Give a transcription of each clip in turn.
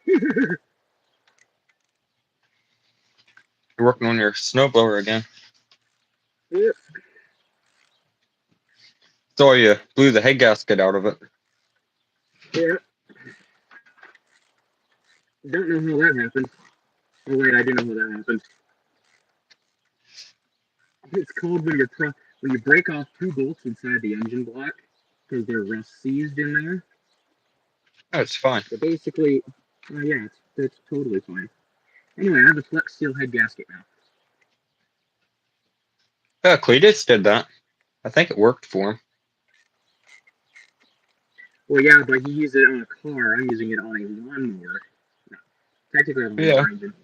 You're working on your snowblower again. Yep. So you blew the head gasket out of it. Yeah. Don't know how that happened. Oh wait, I do know how that happened. It's called when you break off two bolts inside the engine block because they're rust seized in there. That's fine. So basically, yeah, it's totally fine. Anyway, I have a flex seal head gasket now. Yeah, Cletus did that. I think it worked for him. Well, yeah, but he used it on a car. I'm using it on a lawnmower. No, technically, a lawnmower engine.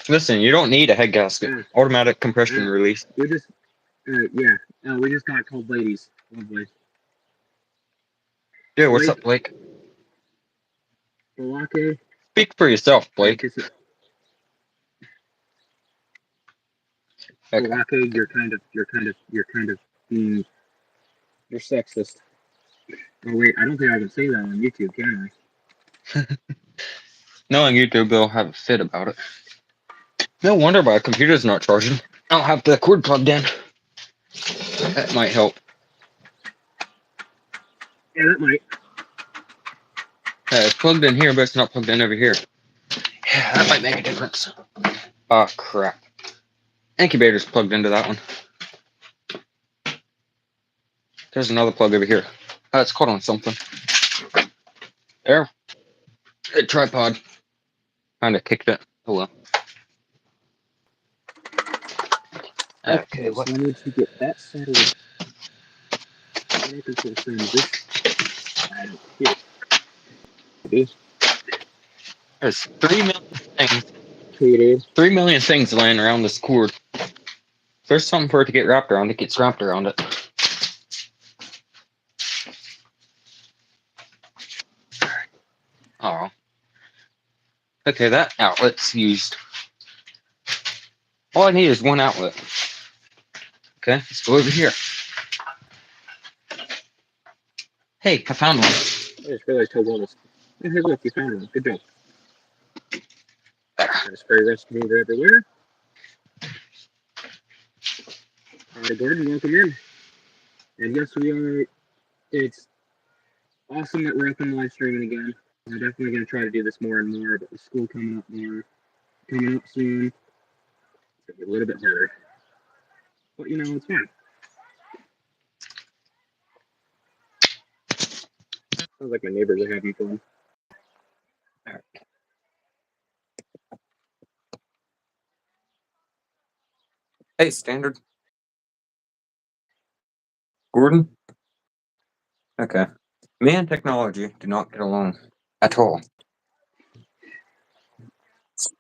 Listen, you don't need a head gasket. Automatic compression release. We just, yeah. We just got cold ladies. Lovely. Dude, what's up, Blake? Balake. Speak for yourself, Blake. Okay. Balake, you're kind of being, you're sexist. Oh wait, I don't think I can say that on YouTube, can I? Knowing YouTube, they'll have a fit about it. No wonder my computer's not charging. I'll have the cord plugged in. That might help. Yeah, that might. It's plugged in here, but it's not plugged in over here. Yeah, that might make a difference. Oh, crap. Incubator's plugged into that one. There's another plug over here. It's caught on something. There. A tripod. Kinda kicked it. Oh well. Okay, so I need to get that side of the I don't hear it. There's 3 million things. Okay, dude. 3 million things laying around this cord. If there's something for it to get wrapped around, it gets wrapped around it. Oh. Okay, that outlet's used. All I need is one outlet. Okay, let's go over here. Hey, I found one. I just realized how well this. Hey, look, you found one. Good job. Got spray recipe everywhere. Alright, Gordon, welcome in. And yes, we are. It's awesome that we're up and live streaming again. We're definitely going to try to do this more and more, but with school coming up soon, it's going to be a little bit harder. But you know, it's fine. Sounds like my neighbors are having fun. Hey, Standard. Gordon? Okay. Me and technology do not get along at all.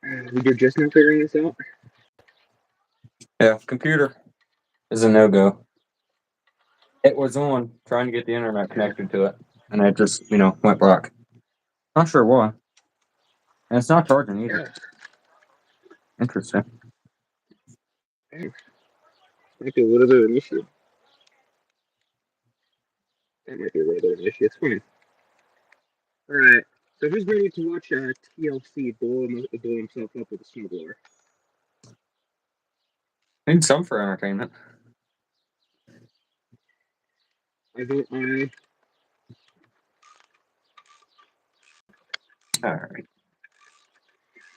You're just now figuring this out? Yeah, computer is a no-go. It was on trying to get the internet connected to it, and it just, went black. Not sure why. And it's not charging either. Interesting. Might be a little bit of an issue. That might be a little bit of an issue. It's fine. Alright, so who's ready to watch TLC blow himself up with a snowblower? Need some for entertainment. I vote aye. Alright.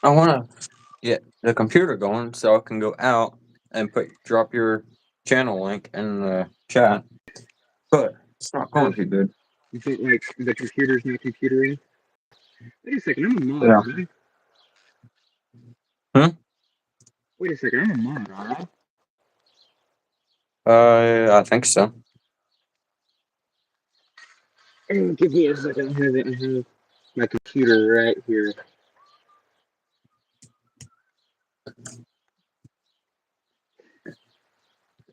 I want to get the computer going so I can go out and drop your channel link in the chat. But it's not going too good. You think, like, the computer's not computering? Wait a second, I'm a mod, Yeah. aren't I? Wait a second, I'm a mod, aren't I think so. Give me a second. I have my computer right here.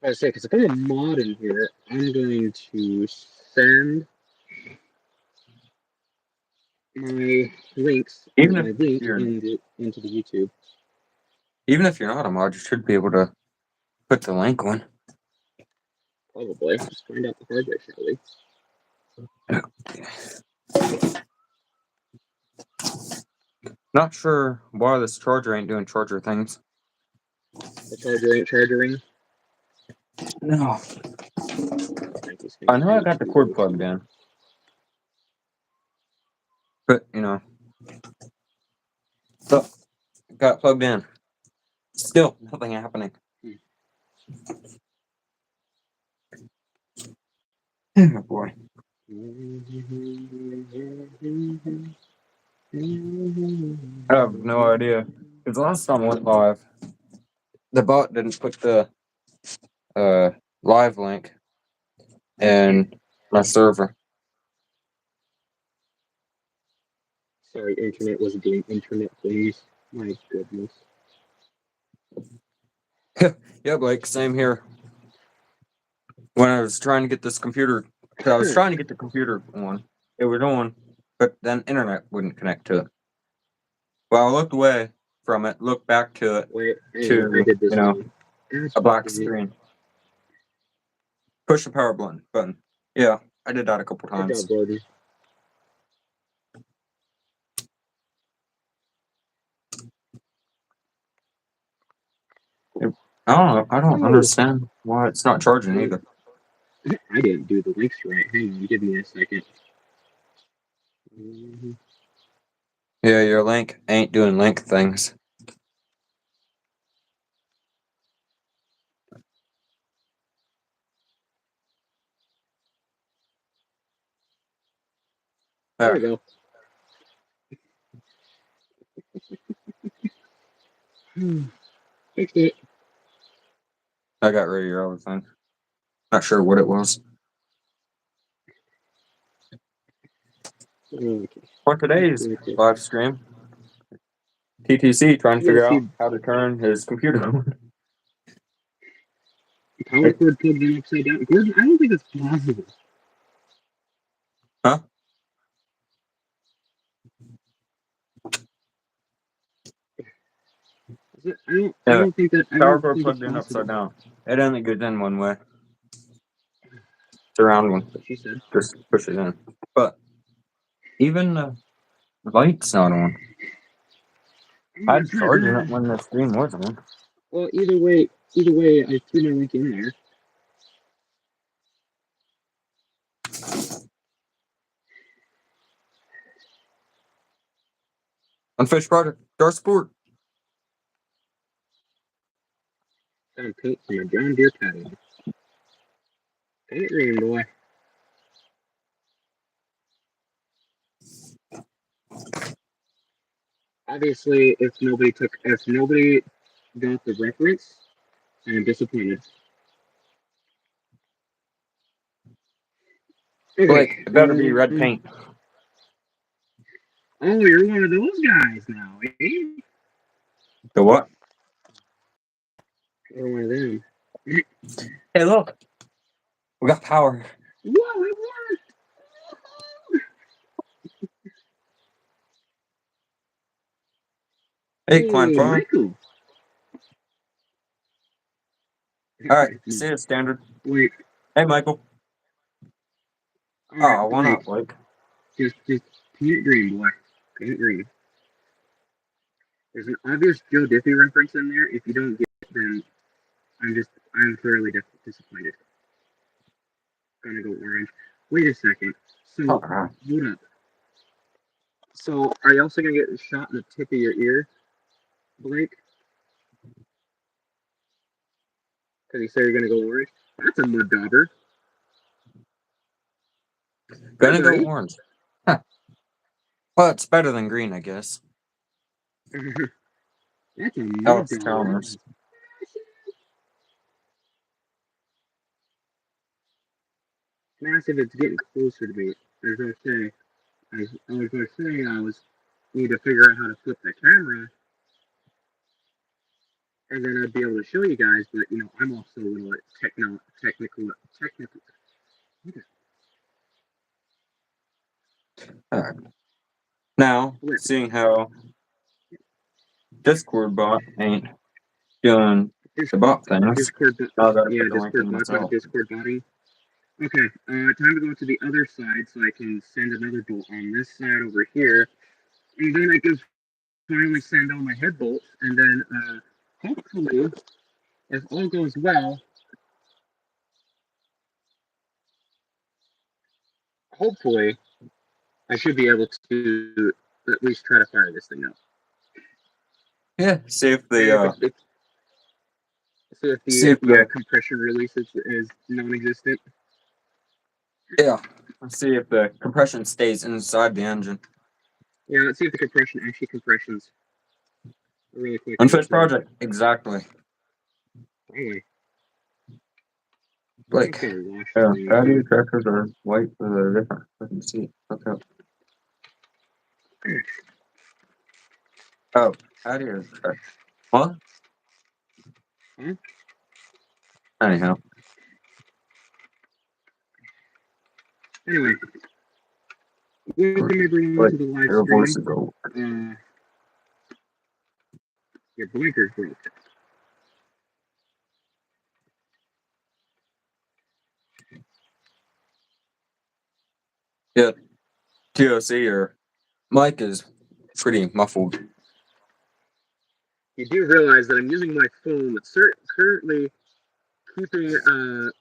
I say, because if I'm a mod in here, I'm going to send my links Even my if link you're into the YouTube. Even if you're not a mod, you should be able to put the link on. Probably. Just find out the hard way, shall we? Not sure why this charger ain't doing charger things. The charger ain't charging. No. I know I got the cord plugged in. But, so, got plugged in. Still, nothing happening. Oh, boy. I have no idea. Because last time I went live, the bot didn't put the live link in my server. Sorry, internet was doing internet things. My goodness. Yeah, Blake, same here. When I was trying to get this computer, I was trying to get the computer on. It was on, but then internet wouldn't connect to it. Well, I looked away from it, looked back to it, Wait, I to, did this wrong. a black screen. Push the power button. Yeah, I did that a couple Good times. job, Gordon. I don't know. I don't understand why it's not charging either. I didn't do the links right. Hang on, give me a second. Yeah, your link ain't doing link things. There we go. Fixed it. I got rid of your other thing. Not sure what it was. Okay. For today's live stream, TTC trying to figure out TLC how to turn his computer on. power cord plugged in upside down. Gordon, I don't think it's possible. Huh? I don't think that. I Power don't cord think it's plugged in upside possible. down. It only goes in one way. It's a round one. That's what she said. Just push it in. But even the light's not on. I'd charge it when the screen was on. Well, either way, I threw my link in there. Unfinished project. Dark Sport. Found paint from a John Deere patio. Paint it green, boy. Obviously, if nobody got the reference, I am disappointed. Okay, Blake, it better be red paint. Oh, you're one of those guys now, eh? The what? You're one of them. Hey, look. We got power. Whoa, it worked! Hey, Climb Farm. Michael. All right, see you, Standard. Wait. Hey, Michael. Right, Oh, why not, Blake? Just paint it green, boy. Paint it green. There's an obvious Joe Diffie reference in there. If you don't get it, then I'm thoroughly disappointed. Gonna go orange. Wait a second. So, hold up. So, are you also gonna get a shot in the tip of your ear, Blake? Because you say you're gonna go orange. That's a mud dauber. Gonna go orange. Huh. Well, it's better than green, I guess. That's a mud Alex dauber. Chalmers. Massive, it's getting closer to me. As I say, I need to figure out how to flip the camera, and then I'd be able to show you guys. But I'm also a little technical. All right. Now, seeing how Discord bot ain't doing the bot things. Discord, Now I gotta yeah, put the link in myself. Discord botting. Okay, time to go to the other side so I can send another bolt on this side over here, and then I can finally send all my head bolts, and then hopefully, if all goes well, hopefully I should be able to at least try to fire this thing up. Yeah, see if See the if see if the the compression release is non-existent. yeah, let's see if the compression stays inside the engine. Yeah, let's see if the compression actually compressions really quick. Unfinished project, exactly. Anyway, I'm Like, just gonna wash yeah, the patio tractors are white with a different fucking seat. Look up. Oh, patio tractor. What? Huh? Anyhow, Anyway, welcome everyone like to the live your voice stream. is old. Your blinker's broke. Yeah, TOC or mic is pretty muffled. You do realize that I'm using my phone that's currently keeping on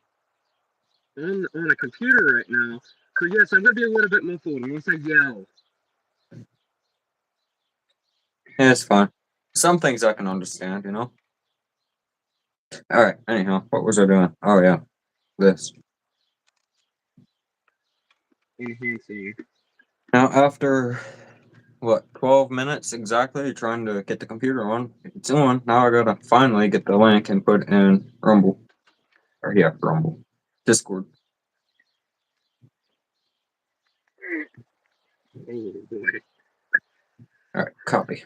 a computer right now. So yes, I'm gonna be a little bit muffled unless I yell. Yeah, it's fine. Some things I can understand, you know. All right. Anyhow, what was I doing? Oh yeah, this. Enhancing. Now after what 12 minutes exactly trying to get the computer on, it's on. Now I gotta finally get the link and put in Rumble. Or yeah, Rumble. Discord. Oh boy. All right, copy.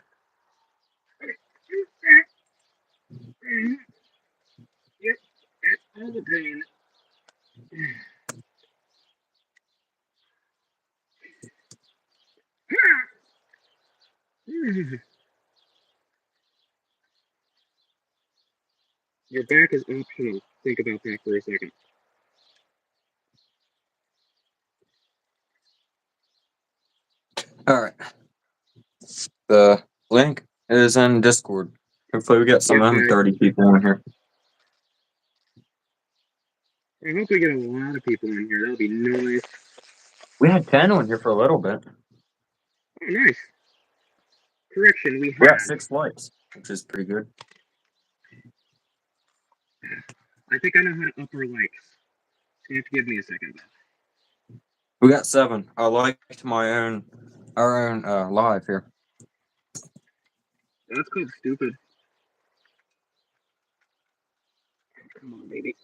Yep, that's all the pain. Your back is optional. Think about that for a second. All right. The link is in Discord. Hopefully we get some of them 30 people in here. I hope we get a lot of people in here. That'll be nice. We had 10 on here for a little bit. Oh, nice. Correction, we We got had. 6 likes, which is pretty good. I think I know how to up our likes. So you have to give me a second. We got 7. I liked our own live here. That's called stupid. Come on, baby.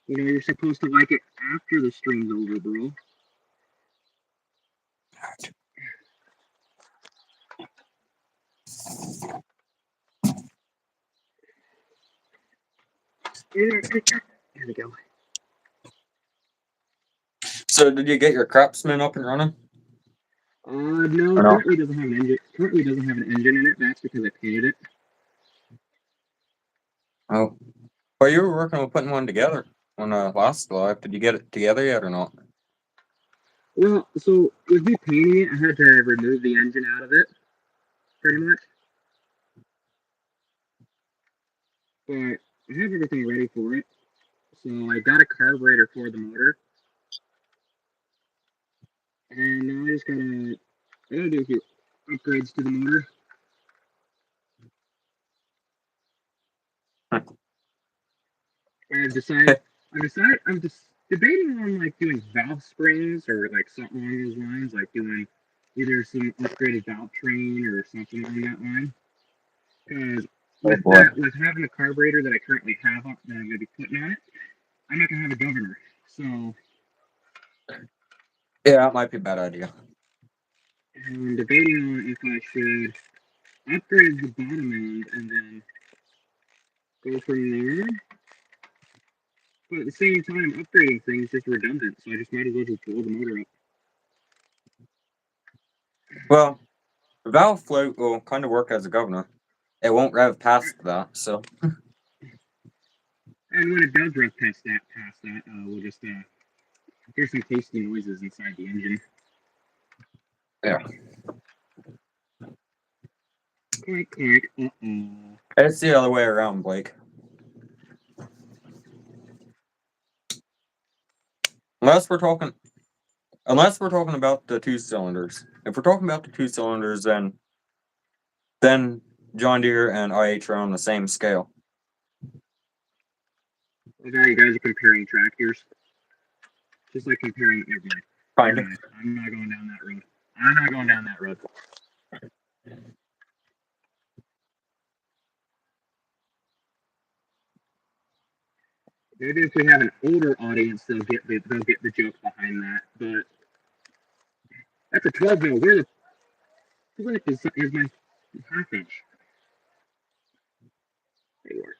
You know, you're supposed to like it after the stream's over, bro. There we go. So did you get your Craftsman up and running? No, Or no? currently doesn't have an engine. Currently doesn't have an engine in it. That's because I painted it. Oh. Well, you were working on putting one together on last live. Did you get it together yet or not? Well, so with me painting it, I had to remove the engine out of it, pretty much. But I have everything ready for it. So I got a carburetor for the motor. And now I just gotta do a few upgrades to the motor. I've decided, I'm just debating on like doing valve springs or like something along those lines, like doing either some upgraded valve train or something along that line. Because with having the carburetor that I currently have that I'm going to be putting on it, I'm not going to have a governor. So Yeah, that might be a bad idea. I'm debating on if I should upgrade the bottom end and then go from there. But at the same time, upgrading things is just redundant, so I just might as well just blow the motor up. Well, the valve float will kind of work as a governor. it won't rev past that. So And when it does rev past that, we'll just hear some tasty noises inside the engine. yeah, Clink, clink. it's the other way around, Blake. Unless we're talking about the 2 cylinders. If we're talking about the 2 cylinders, then John Deere and IH are on the same scale. Well, now you guys are comparing tractors. Just like comparing. Never mind. Kind of. I'm not going down that road. I'm not going down that road. Maybe if we have an older audience, they'll get the joke behind that. But that's a 12 mil. Where the flip is my half inch? There you are.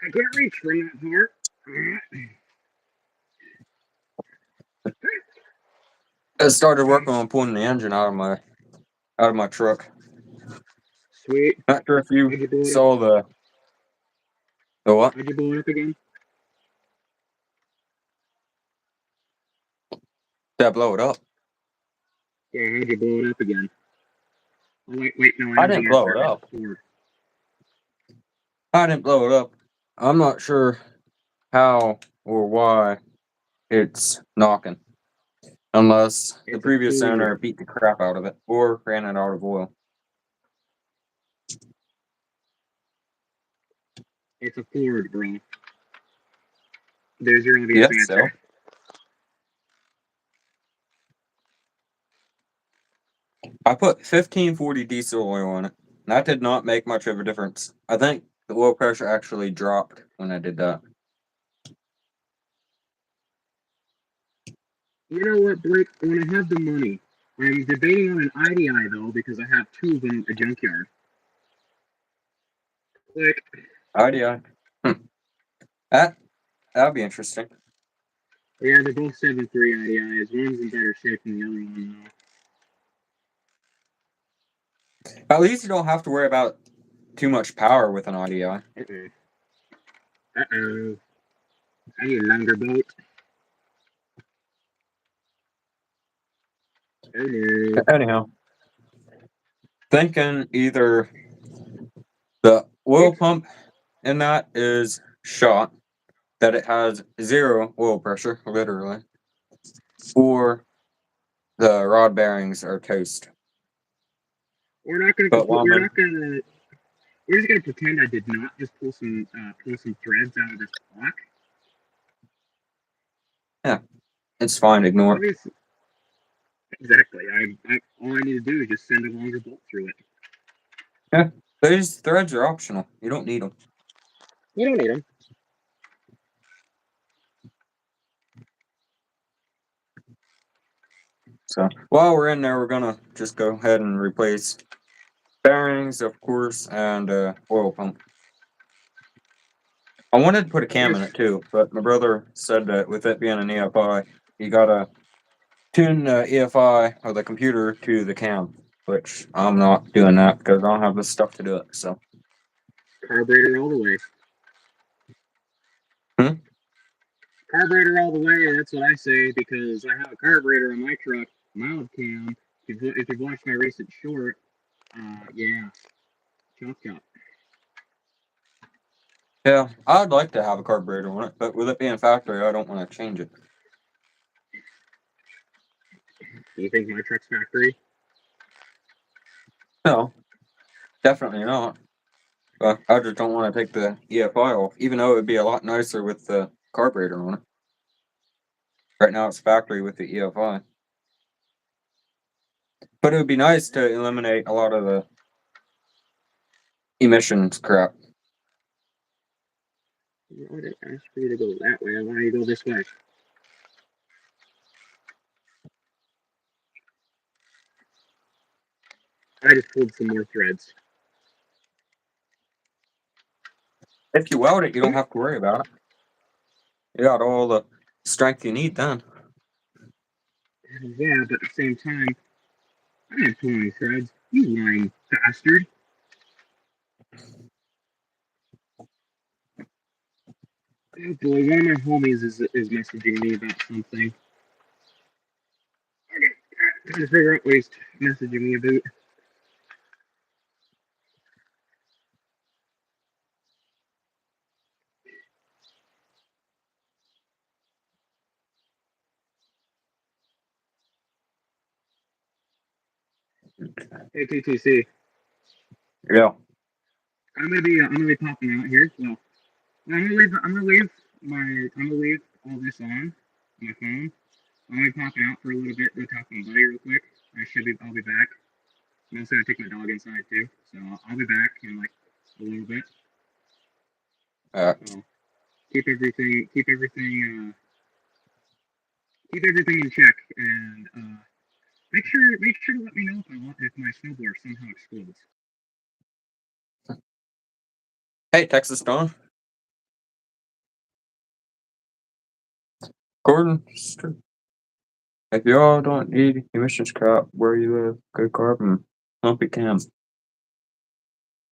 I can't reach from that far. I started working on pulling the engine out of my truck. Sweet. Not sure if How'd you you blow it saw the what? How'd you blow it up again? Did I blow it up? Yeah, how'd you blow it up again? Oh, wait, no, I I know didn't the blow answer. it up. Ford. I didn't blow it up. I'm not sure how or why it's knocking. Unless the It's a previous Ford. owner beat the crap out of it or ran it out of oil. It's a Ford, bro. There's your obvious Yes, answer. so. I put 1540 diesel oil on it. And that did not make much of a difference. I think the oil pressure actually dropped when I did that. You know what, Blake? When I have the money, I'm debating on an IDI though because I have 2 of them at junkyard. Click. IDI. That'd be interesting. Yeah, they're both 7.3 IDIs. One's in better shape than the other one, though. At least you don't have to worry about too much power with an IDI. Uh-oh. Uh-oh. I need a longer boat. Oh no. Anyhow, thinking either the oil pump in that is shot, that it has 0 oil pressure, literally, or the rod bearings are toast. We're not gonna. But We're not gonna. We're just gonna pretend I did not just pull some threads out of this block. Yeah, it's fine. Ignore it. Obviously, exactly. All I need to do is just send a longer bolt through it. Yeah, these threads are optional. You don't need them. You don't need them. So while we're in there, we're gonna just go ahead and replace bearings, of course, and oil pump. I wanted to put a cam in it too, but my brother said that with it being an EFI, you gotta tune the EFI or the computer to the cam, which I'm not doing that because I don't have the stuff to do it. So Carburetor all the way. Carburetor all the way. That's what I say because I have a carburetor on my truck, mild cam. If you've watched my recent short, yeah, chop. yeah, I'd like to have a carburetor on it, but with it being factory, I don't want to change it. Do you think my truck's factory? No, definitely not. But I just don't want to take the EFI off, even though it would be a lot nicer with the carburetor on it. Right now it's factory with the EFI. But it would be nice to eliminate a lot of the emissions crap. I didn't ask for you to go that way. I want you to go this way. I just pulled some more threads. If you weld it, you don't have to worry about it. You got all the strength you need then. Yeah, but at the same time, I didn't pull any threads. You lying Bastard. Oh boy, one of my homies is messaging me about something. Trying to figure out what he's messaging me about. Hey TTC, Yeah. I'm gonna be popping out here. Well, I'm gonna leave all this on my phone. I'm gonna be popping out for a little bit. Go talk to my buddy real quick. I'll be back. I'm also gonna take my dog inside too, so I'll be back in like a little bit. So keep everything in check, and make sure to let me know if my snowboard somehow explodes. Hey, Texas Dawn. Gordon. If y'all don't need emissions crap where you live, good carbon. Humpy Cam.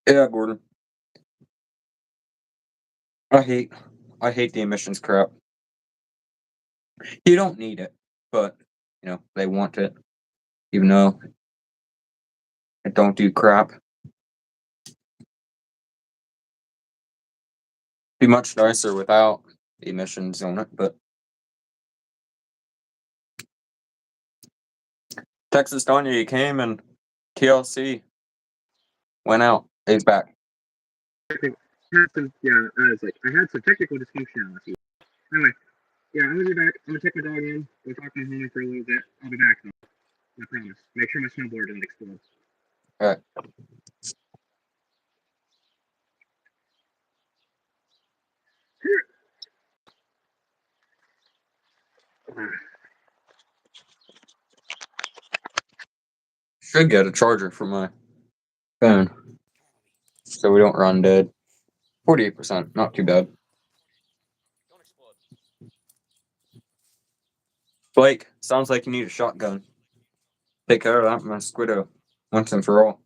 Yeah, Gordon. I hate the emissions crap. You don't need it, but they want it, even though it don't do crap. Be much nicer without the emissions on it, but Texas Donya, you came and TLC went out. He's back. I had some technical dysfunctionality. Anyway, yeah, I'm gonna be back. I'm gonna take my dog in. Go talk to my homie for a little bit. I'll be back though. I promise. Make sure my snowboard doesn't explode. All right. Should get a charger for my phone so we don't run dead. 48%, not too bad. Blake, sounds like you need a shotgun. Take care of that mosquito once and for all.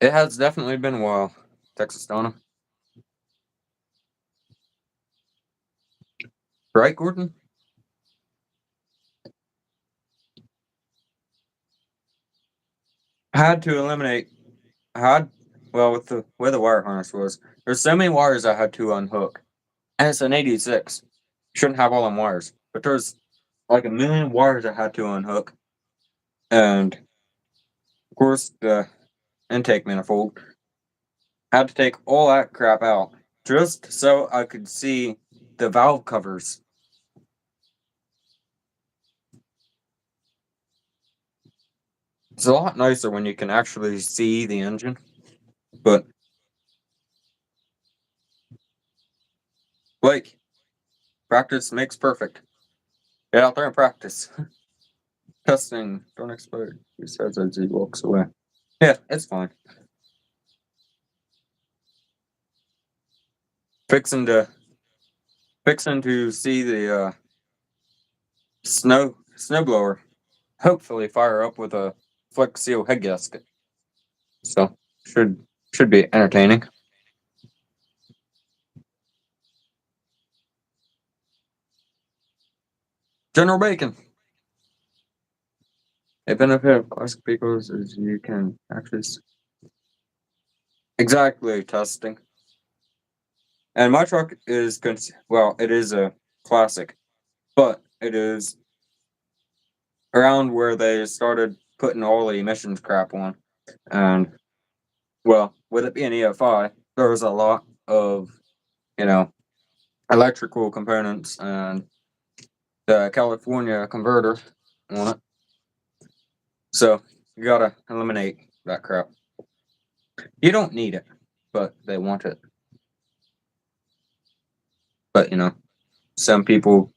It has definitely been a while, Texas Donna. Right, Gordon? I had to eliminate. With the where the wire harness was, there's so many wires I had to unhook. And it's an 86. Shouldn't have all them wires. But there's like a million wires I had to unhook. And of course the intake manifold. Had to take all that crap out just so I could see the valve covers. It's a lot nicer when you can actually see the engine. But Blake, practice makes perfect. Get out there and practice. Testing, don't explode. He says as he walks away. Yeah, it's fine. Fixing to see the snowblower. Hopefully fire up with a Flex Seal head gasket. So should be entertaining. General Bacon. A benefit of classic vehicles is you can actually exactly testing. And my truck is it is a classic, but it is around where they started putting all the emissions crap on. And with it being EFI, there's a lot of, electrical components and the California converter on it. So you gotta eliminate that crap. You don't need it, but they want it. But some people.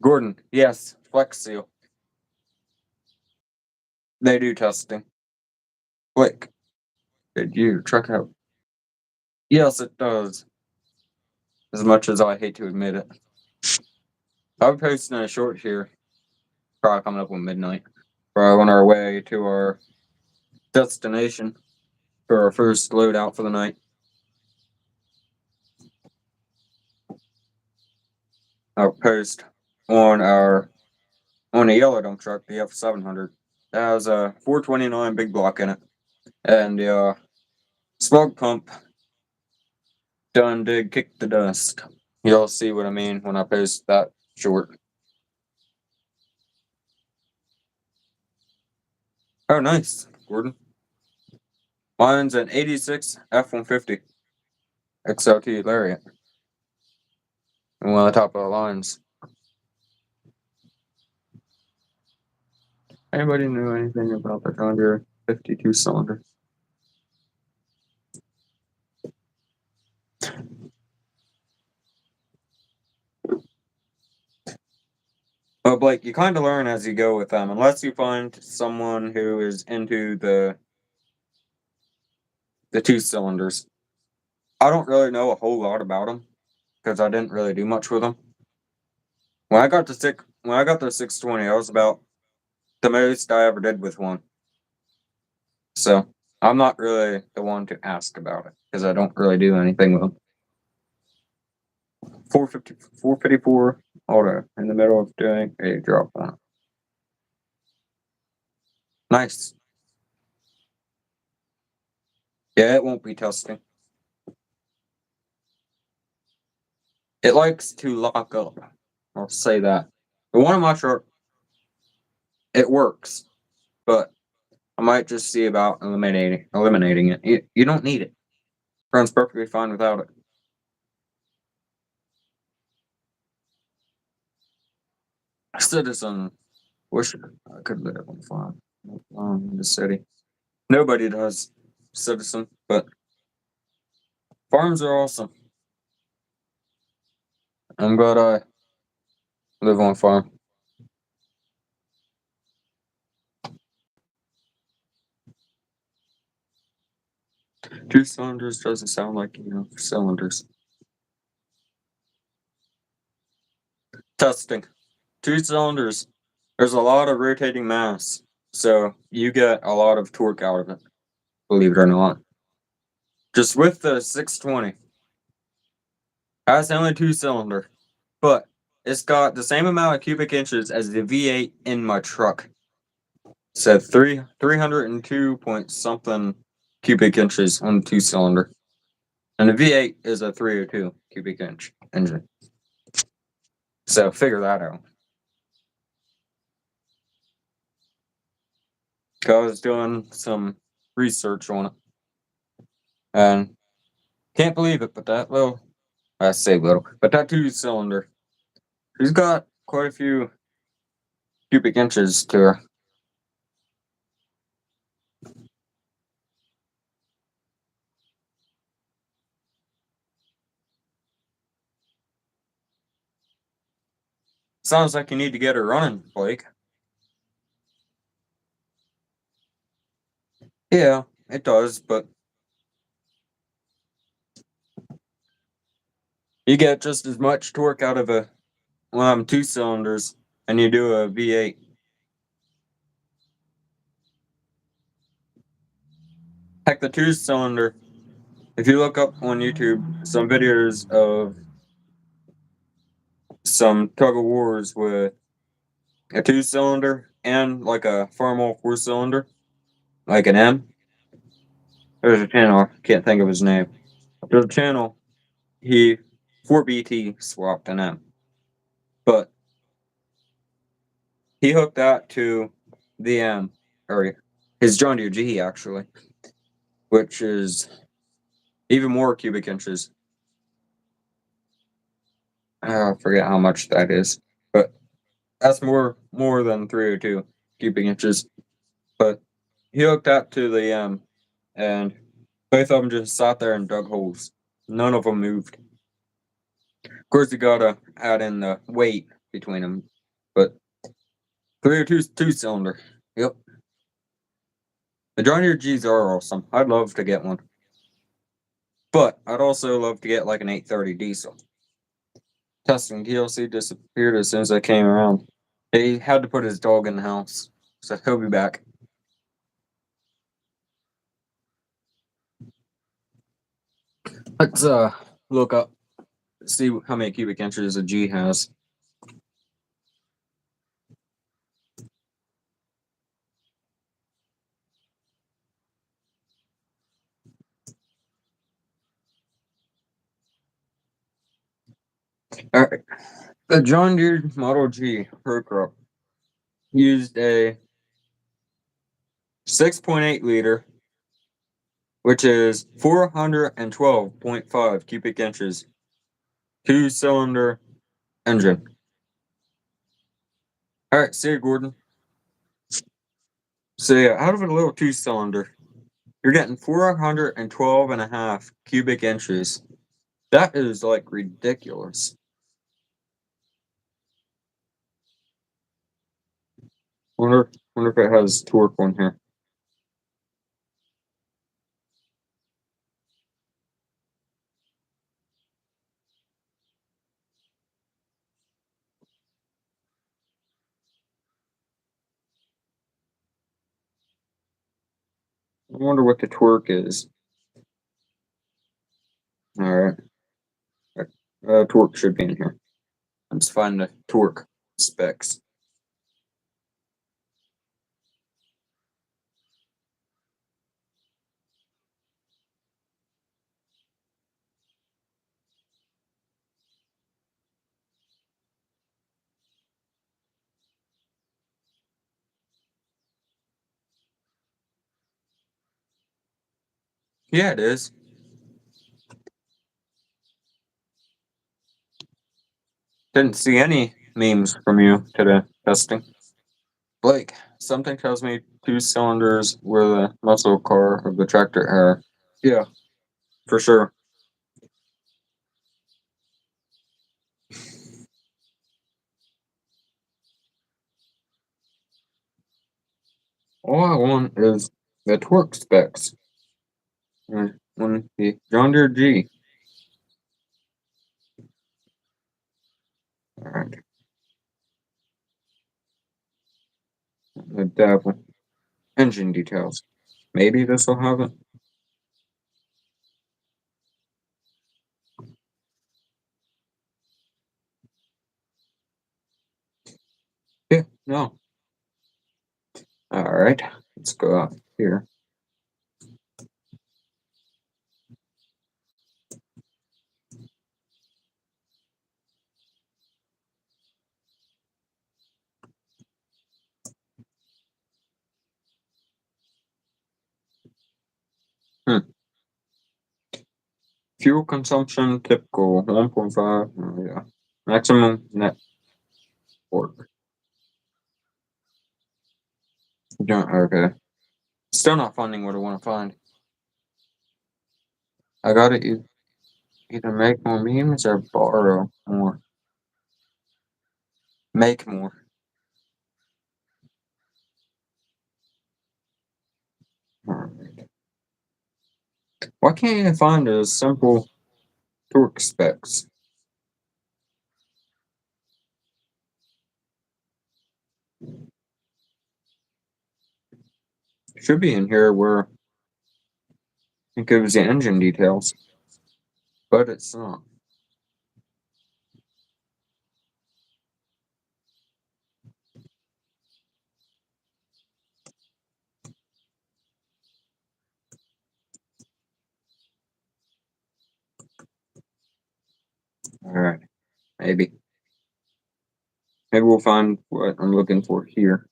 Gordon, yes, Flex Seal. They do testing. Click. Did you truck out? Yes, it does. As much as I hate to admit it. I'll be posting a short here, probably coming up on midnight. We're on our way to our destination for our first loadout for the night. I'll post on a yellow dump truck, the F700. It has a 429 big block in it, and the slug pump done did kick the dust. You'll see what I mean when I post that short. Oh, nice, Gordon. Mine's an 86 F-150 XLT Lariat. One of the top of the lines. Anybody know anything about the Conjure 52 cylinder? Well, Blake, you kind of learn as you go with them, unless you find someone who is into the two cylinders. I don't really know a whole lot about them because I didn't really do much with them. When I got the 620, I was about the most I ever did with one. So I'm not really the one to ask about it because I don't really do anything with them. 454 auto in the middle of doing a drop on it. Nice. Yeah, it won't be testing. It likes to lock up. I'll say that. The one in my truck, it works, but I might just see about eliminating it. You don't need it. Runs perfectly fine without it. Citizen. Wish I could live on farm in the city. Nobody does. Citizen, but farms are awesome. I'm glad I live on farm. Two cylinders doesn't sound like cylinders. Testing. Two cylinders. There's a lot of rotating mass, so you get a lot of torque out of it. Believe it or not. Just with the 620. That's only two cylinder, but it's got the same amount of cubic inches as the V8 in my truck. So 302 point something cubic inches on the two cylinder. And the V8 is a 302 cubic inch engine. So figure that out. I was doing some research on it. And can't believe it, but that little, I say little, but that two cylinder, she's got quite a few cubic inches to her. Sounds like you need to get her running, Blake. Yeah, it does, but you get just as much torque out of two cylinders and you do a V8. Heck, the two cylinder, if you look up on YouTube some videos of some tug of wars with a two cylinder and like a Farmall 4-cylinder, like an M. There's a channel, I can't think of his name. There's a channel, he 4BT swapped an M. But he hooked that to the M, or his John Deere G actually, which is even more cubic inches. I forget how much that is, but that's more than 302 cubic inches. But he hooked that to the and both of them just sat there and dug holes. None of them moved. Of course, you gotta add in the weight between them, but 302 two cylinder. Yep. The John Deere Gs are awesome. I'd love to get one. But I'd also love to get like an 830 diesel. Testing TLC disappeared as soon as I came around. He had to put his dog in the house, so he'll be back. Let's look up, see how many cubic inches a G has. All right. The John Deere Model G row crop used a 6.8 liter, which is 412.5 cubic inches, 2-cylinder engine. All right, see you, Gordon. So yeah, out of a little 2-cylinder, you're getting 412.5 cubic inches. That is like ridiculous. Wonder if it has torque on here. I wonder what the torque is. All right. Torque should be in here. Let's find the torque specs. Yeah, it is. Didn't see any memes from you today testing. Blake, something tells me 2 cylinders were the muscle car of the tractor era. Yeah, for sure. All I want is the torque specs. When the John Deere G. Alright. The devil. Engine details. Maybe this will have it. Yeah, no. Alright. Let's go out here. Fuel consumption typical 1.5. Oh, yeah. Maximum net torque. Okay. Still not finding what I want to find. I gotta either make more memes or borrow more. Make more. Alright. Why can't you find a simple torque specs? Should be in here where it gives the engine details, but it's not. Alright, maybe. Maybe we'll find what I'm looking for here.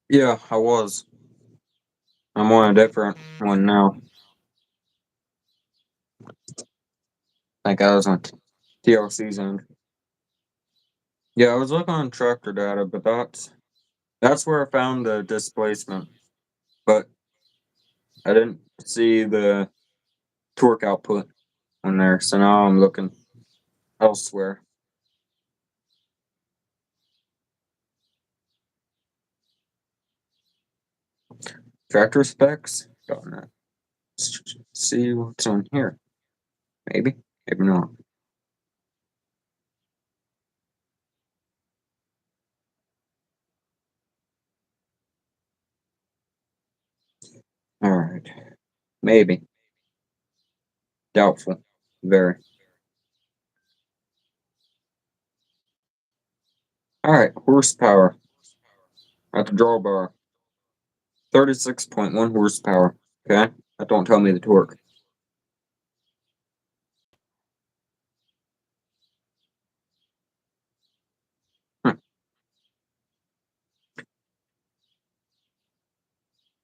Yeah, I was. I'm on a different one now. Like I was on TLC's end. Yeah, I was looking on tractor data, but that's where I found the displacement. But I didn't see the torque output on there, so now I'm looking elsewhere. Tractor specs. Don't know. Let's see what's on here. Maybe, maybe not. All right, maybe. Doubtful. Very. All right, horsepower at the drawbar. 36.1 horsepower. Okay, that don't tell me the torque. Hmm.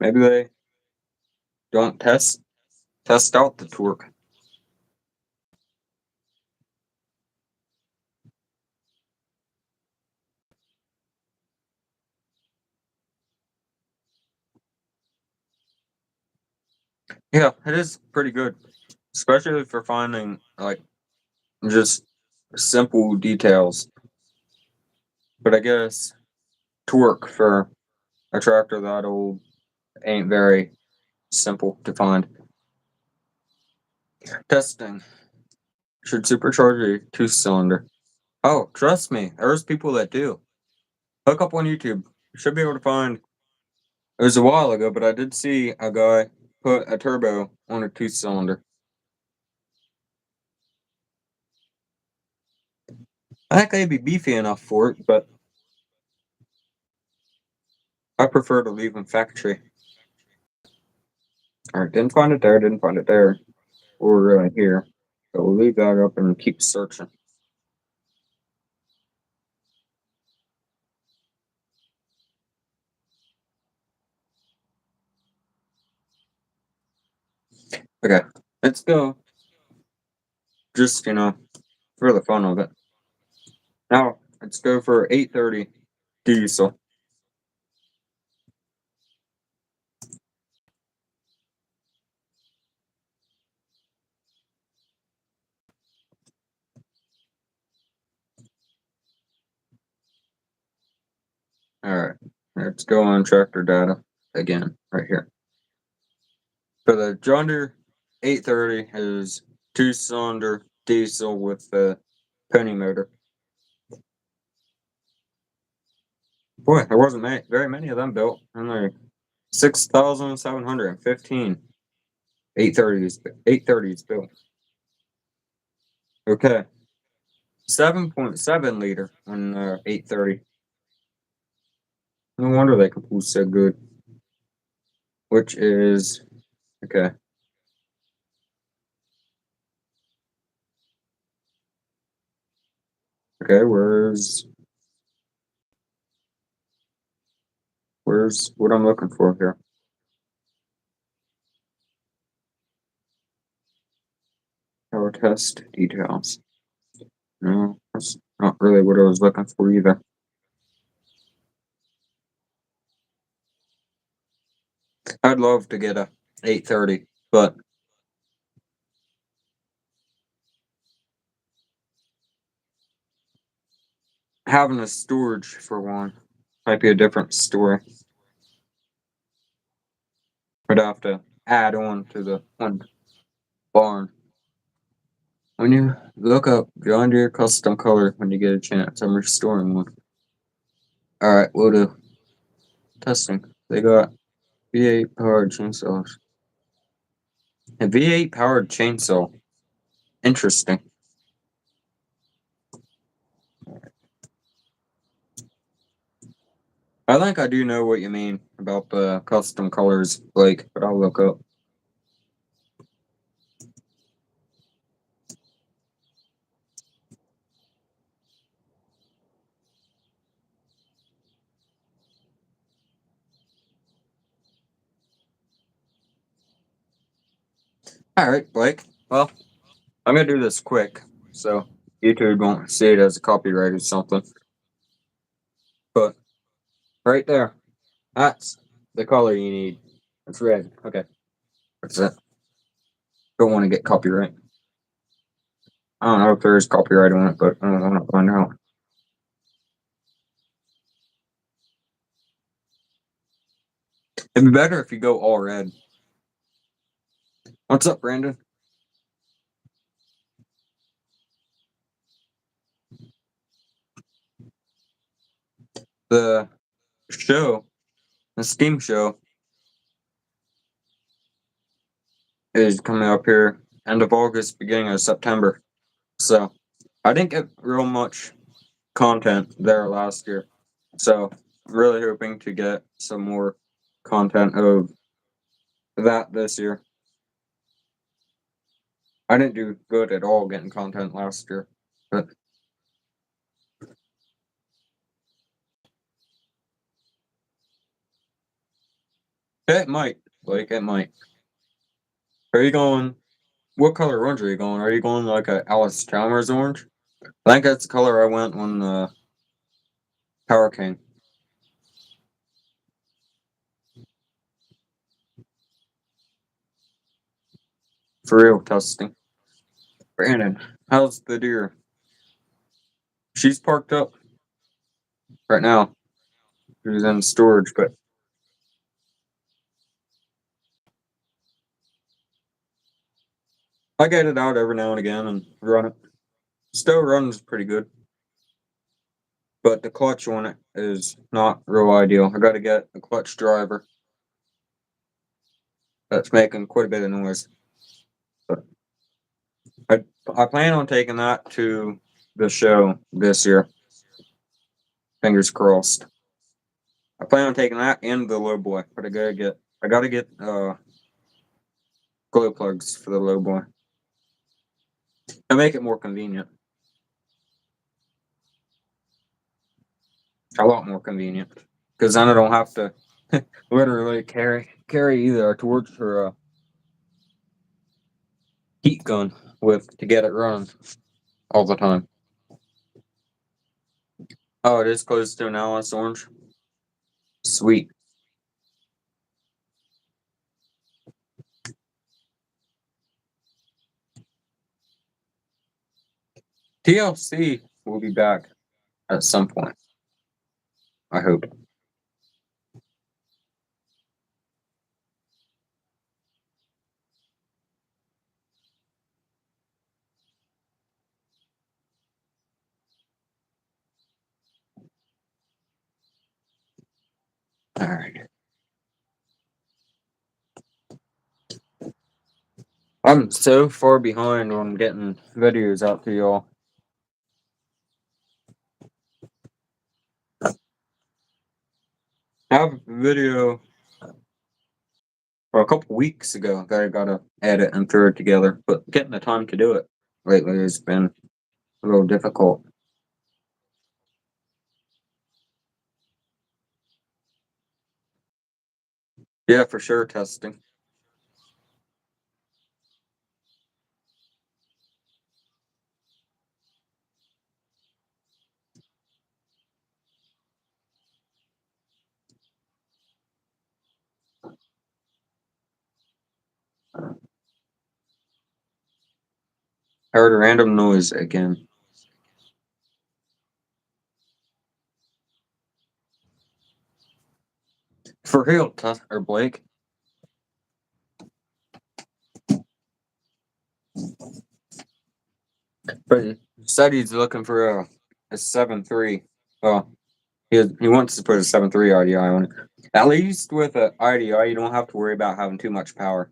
Maybe they don't test out the torque. Yeah, it is pretty good, especially for finding like just simple details. But I guess torque for a tractor that old ain't very simple to find. Testing. Should supercharge a two-cylinder. Oh, trust me, there's people that do. Look up on YouTube. You should be able to find. It was a while ago, but I did see a guy put a turbo on a two-cylinder. I think they'd be beefy enough for it, but I prefer to leave them factory. Alright, didn't find it there, didn't find it there. Or here. So we'll leave that up and keep searching. Okay, let's go. Just, for the fun of it. Now, let's go for 830 diesel. Alright, let's go on tractor data again, right here. For the John Deere 830 is two-cylinder diesel with the pony motor. Boy, there wasn't very many of them built. Only 6,715 830s built. Okay, 7.7 liter on 830. No wonder they can pull so good. Which is okay. Okay, where's what I'm looking for here? Power test details. No, that's not really what I was looking for either. I'd love to get a 830, but having a storage for one might be a different story. I'd have to add on to the one barn. When you look up John Deere custom color when you get a chance, I'm restoring one. Alright, we'll do testing. They got V8 powered chainsaws. A V8 powered chainsaw. Interesting. I think I do know what you mean about the custom colors, Blake, but I'll look up. Alright, Blake. Well, I'm gonna do this quick, so YouTube won't see it as a copyright or something. But right there, that's the color you need. It's red. Okay. That's it. Don't want to get copyright. I don't know if there is copyright on it, but I don't want to find out. It'd be better if you go all red. What's up, Brandon? The show, the Steam show, is coming up here end of August, beginning of September. So I didn't get real much content there last year. So I'm really hoping to get some more content of that this year. I didn't do good at all getting content last year, but it might. Like it might. Are you going? What color orange are you going? Are you going like a Alice Chalmers orange? I think that's the color I went when the Power King. For real testing. Brandon, how's the deer? She's parked up right now. She's in storage, but I get it out every now and again and run it. Still runs pretty good, but the clutch on it is not real ideal. I got to get a clutch driver that's making quite a bit of noise. But I plan on taking that to the show this year. Fingers crossed. I plan on taking that and the low boy, but I gotta get glow plugs for the low boy. I make it more convenient. A lot more convenient. Because then I don't have to literally carry either a torch or a heat gun with to get it running all the time. Oh, it is close to an Alice orange. Sweet. TLC will be back at some point. I hope. Alright. I'm so far behind on getting videos out to y'all. I have a video a couple weeks ago that I gotta edit and throw it together, but getting the time to do it lately has been a little difficult. Yeah, for sure, testing. I heard a random noise again. For real, or Blake. But he said he's looking for a 7.3. Well, he wants to put a 7.3 RDI on it. At least with a RDI, you don't have to worry about having too much power.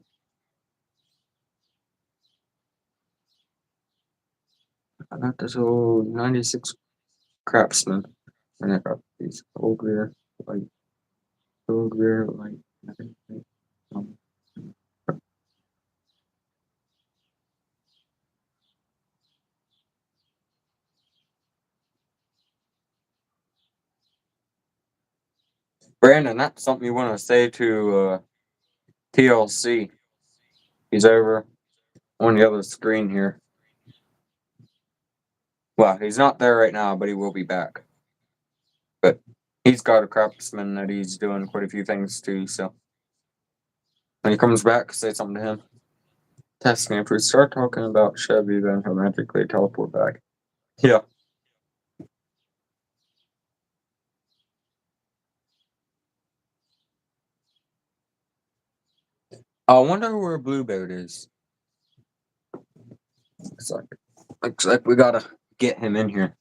I got this old 96 Craftsman. And I got these old rear, like, old rear, like, um, Brandon, that's something you want to say to TLC. He's over on the other screen here. Well, he's not there right now, but he will be back. But he's got a craftsman that he's doing quite a few things to, so when he comes back, say something to him. Testing, if we start talking about Chevy, then he'll magically teleport back. Yeah. I wonder where Bluebird is. Looks like we gotta get him in here.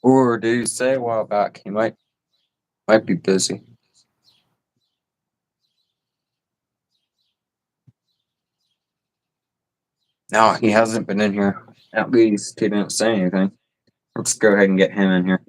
Or did he say a while back he might be busy? No, he hasn't been in here. At least he didn't say anything. Let's go ahead and get him in here.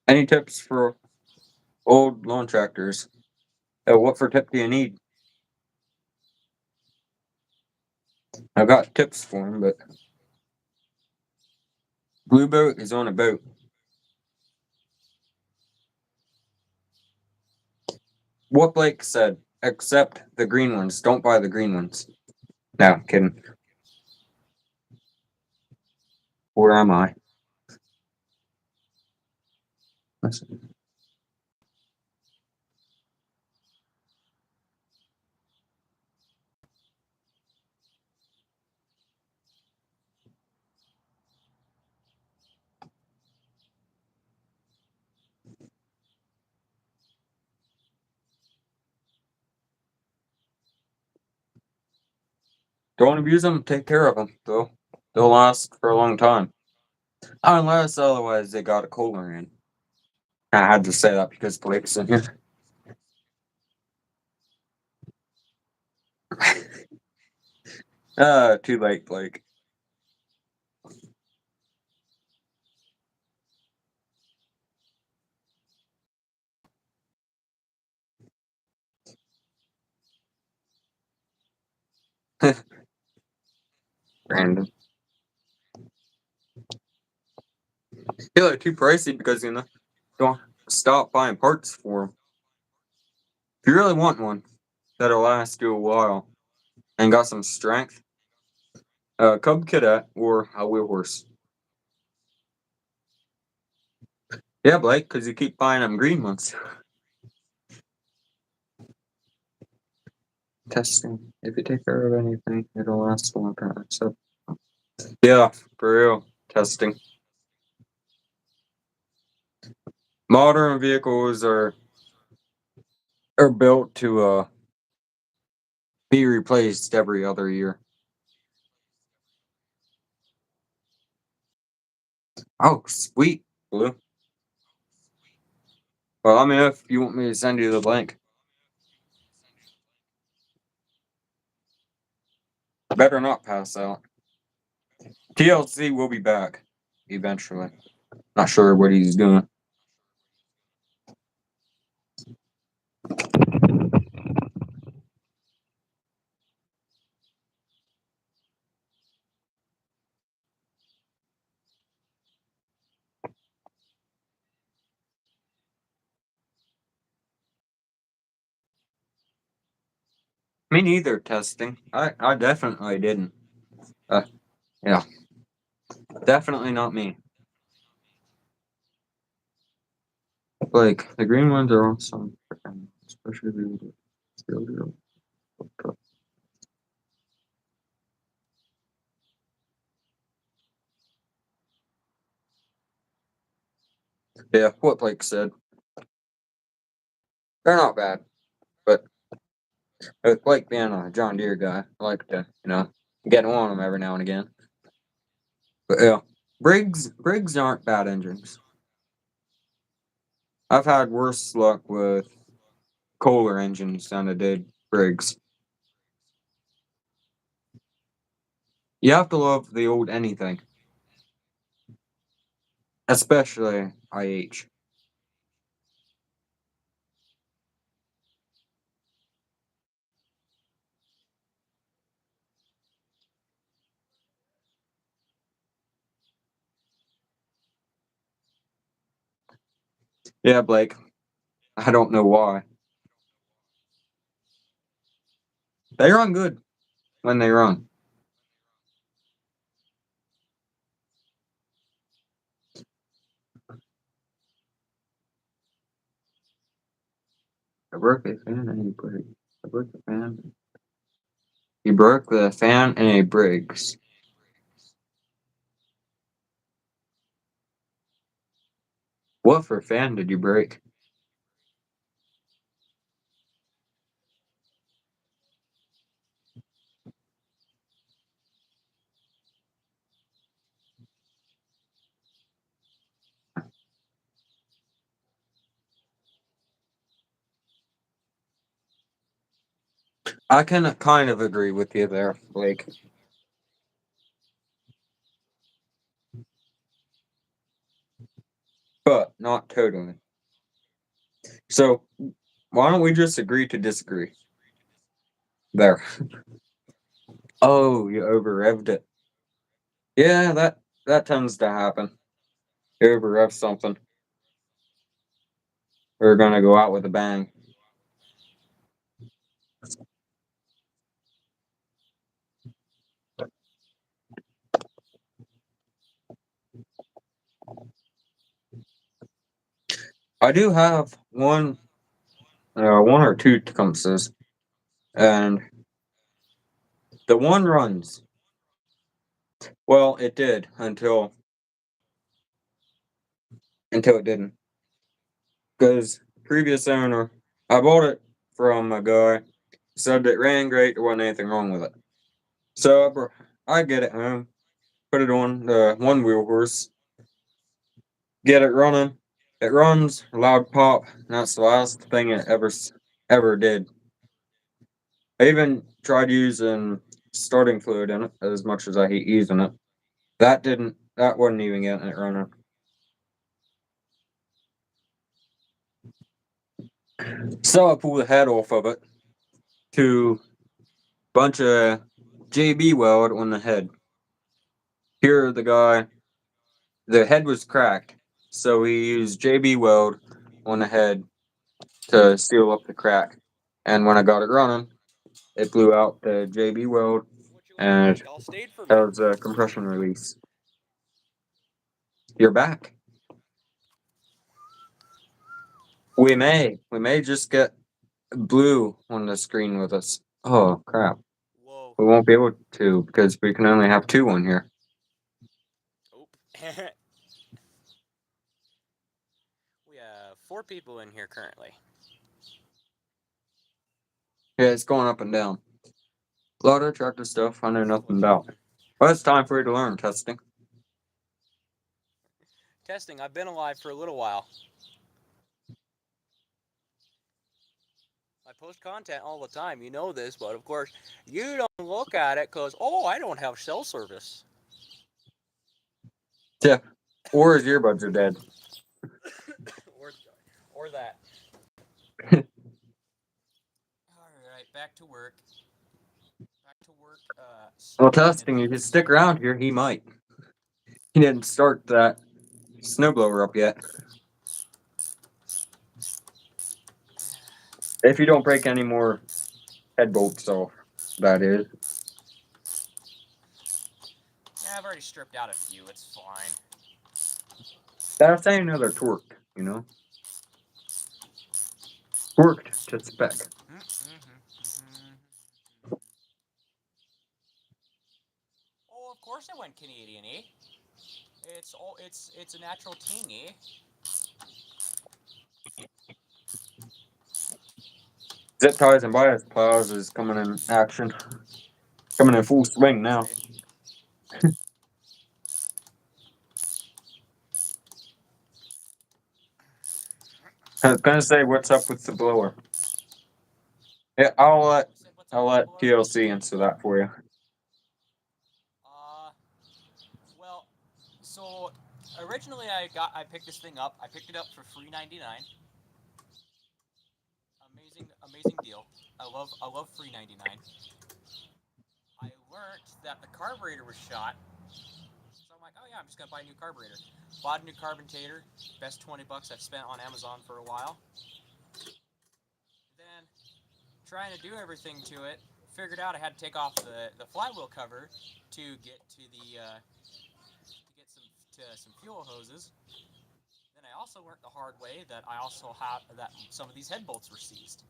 Any tips for old lawn tractors? What for tip do you need? I've got tips for him, but Blue Boat is on a boat. What Blake said, except the green ones. Don't buy the green ones. No, I'm kidding. Where am I? Don't abuse them. Take care of them, though. They'll last for a long time. Unless otherwise they got a cooler in. I had to say that because Blake's in here. Too late, Blake. Random. They're too pricey because don't stop buying parts for them. If you really want one that'll last you a while and got some strength, Cub Cadet or a wheel horse. Yeah, Blake, because you keep buying them green ones. Testing. If you take care of anything, it'll last a long time. So, yeah, for real. Testing. Modern vehicles are built to be replaced every other year. Oh, sweet, Blue. Well, let me know if you want me to send you the link. Better not pass out. TLC will be back eventually. Not sure what he's doing. Me neither, testing. I definitely didn't. Yeah. Definitely not me. Like, the green ones are awesome. Especially the yeah, what Blake said. They're not bad. But with Blake being a John Deere guy, I like to, get on them every now and again. But yeah. Briggs aren't bad engines. I've had worse luck with Kohler engines than I did Briggs. You have to love the old anything. Especially IH. Yeah, Blake. I don't know why. They run good when they run. I broke the fan and he breaks. I broke the fan. He broke the fan and it breaks. What for fan did you break? I can kind of agree with you there, Blake. But not totally. So why don't we just agree to disagree? There. Oh, you over revved it. Yeah, that tends to happen. You over rev something. We're gonna go out with a bang. I do have one or two Tecumsehs, and the one runs. Well, it did until it didn't. Because previous owner, I bought it from a guy, said it ran great, there wasn't anything wrong with it. So I get it home, put it on the one wheel horse, get it running. It runs, loud pop, and that's the last thing it ever did. I even tried using starting fluid in it as much as I hate using it. That wasn't even getting it running. So I pulled the head off of it to bunch of JB weld on the head. Here the head was cracked, so we used JB weld on the head to seal up the crack. And when I got it running, it blew out the JB weld and Y'all stayed for that me. was a compression release. You're back. We may just get blue on the screen with us. Oh crap. Whoa. We won't be able to because we can only have two on here. Oh. We have 4 people in here currently. Yeah, it's going up and down. A lot of attractive stuff I know nothing about. Well, it's time for you to learn testing. Testing. I've been alive for a little while. I post content all the time. You know this, but of course, you don't look at it because, I don't have cell service. Yeah. Or his earbuds are dead. or that. Alright, back to work. Well, testing, if you stick around here, he might. He didn't start that snowblower up yet. If you don't break any more head bolts off, that is. Yeah, I've already stripped out a few. It's fine. That's saying another torque, you know? Torqued to spec. Oh, of course I went Canadian, eh? It's a natural ting, eh? Zip ties and bias plows is coming in action. Coming in full swing now. I was gonna say, what's up with the blower? Yeah, I'll let TLC answer that for you. Well, so originally I picked this thing up. I picked it up for $3.99. Amazing deal. I love $3.99. I learned that the carburetor was shot, so I'm like, oh yeah, I'm just gonna buy a new carburetor. Bought a new carburetor, best $20 I've spent on Amazon for a while. Then trying to do everything to it, figured out I had to take off the flywheel cover to get to the to get some fuel hoses. Then I also learned the hard way that I also have that some of these head bolts were seized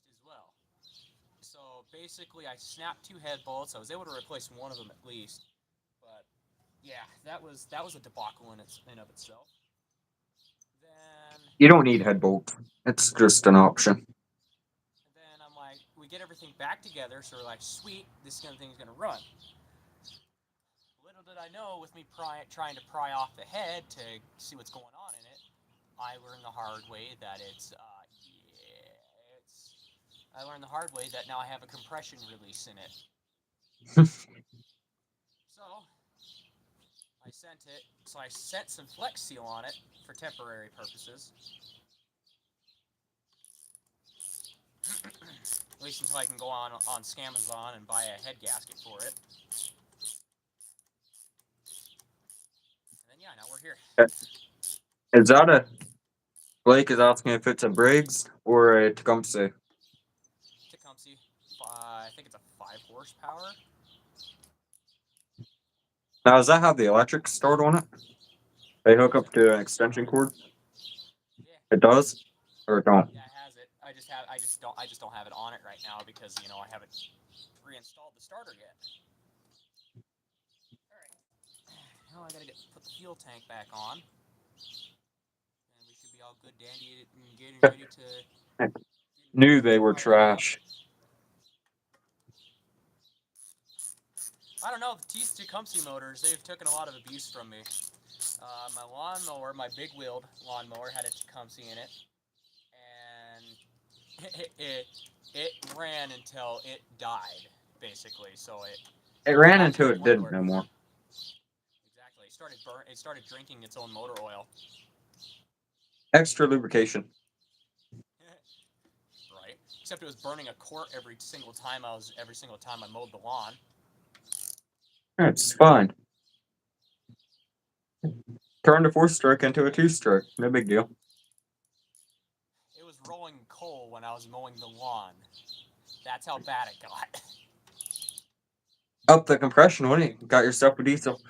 as well. So basically, I snapped two head bolts. I was able to replace one of them at least, but yeah, that was a debacle in of itself. Then You don't need head bolt. It's just an option. I'm like, we get everything back together, so we're like, sweet, this thing's gonna run. Little did I know, with me trying to pry off the head to see what's going on in it, I learned the hard way that I learned the hard way that now I have a compression release in it. So I sent some Flex Seal on it for temporary purposes. At least until I can go on Scamazon and buy a head gasket for it. And then yeah, now we're here. Is that a Blake is asking if it's a Briggs or a Tecumseh? Tecumseh, I think it's a 5 horsepower. Now, does that have the electric start on it? They hook up to an extension cord. Yeah. It does, or it don't? Yeah, it has it. I just don't have it on it right now because I haven't reinstalled the starter yet. All right. Now I gotta put the fuel tank back on, and we should be all good, dandy, and getting ready to. Knew they were trash. I don't know. The Tecumseh motors, they've taken a lot of abuse from me. My lawnmower, my big-wheeled lawnmower, had a Tecumseh in it, and it ran until it died, basically. So It ran got to until the it point didn't where no more. exactly it started drinking its own motor oil. Extra lubrication. Right. Except it was burning a quart every single time I mowed the lawn. It's fine. Turn the 4-stroke into a 2-stroke. No big deal. It was rolling coal when I was mowing the lawn. That's how bad it got. Up the compression, wouldn't you? Got yourself a diesel.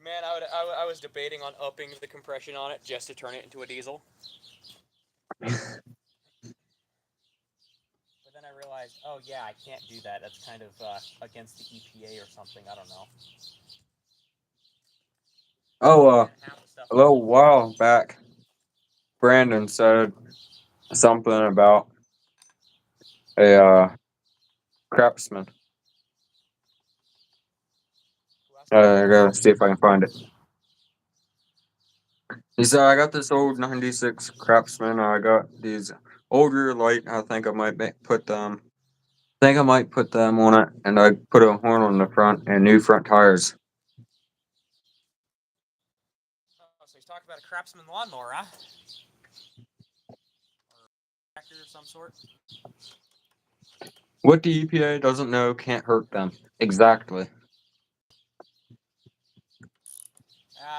Man, I was debating on upping the compression on it just to turn it into a diesel. But then I realized, oh yeah, I can't do that. That's kind of against the EPA or something. I don't know. Oh, a little while back, Brandon said something about a craftsman. I gotta see if I can find it. He said, I got this old 96 Craftsman. I got these old rear light. I think I might put them. On it, and I put a horn on the front and new front tires. Oh, so he's talking about a Craftsman lawnmower, huh? Or a tractor of some sort. What the EPA doesn't know can't hurt them. Exactly.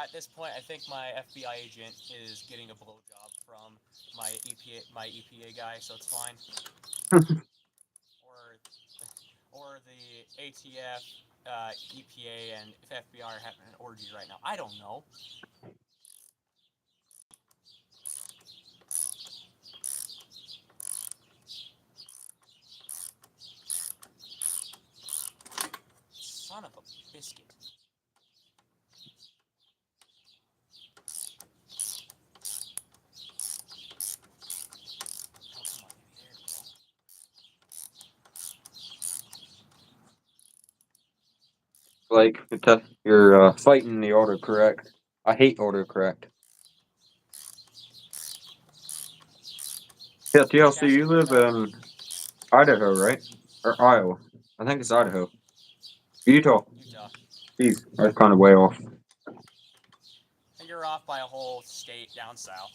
At this point, I think my FBI agent is getting a blowjob from my EPA guy, so it's fine. or the ATF, EPA, and FBI are having an orgy right now. I don't know. Son of a biscuit. Oh, come on, baby. There we go. Like, you're fighting the autocorrect. I hate autocorrect. Yeah, TLC, you live in Idaho, right? Or Iowa. I think it's Idaho. Utah. Jeez, that's kind of way off. And you're off by a whole state down south.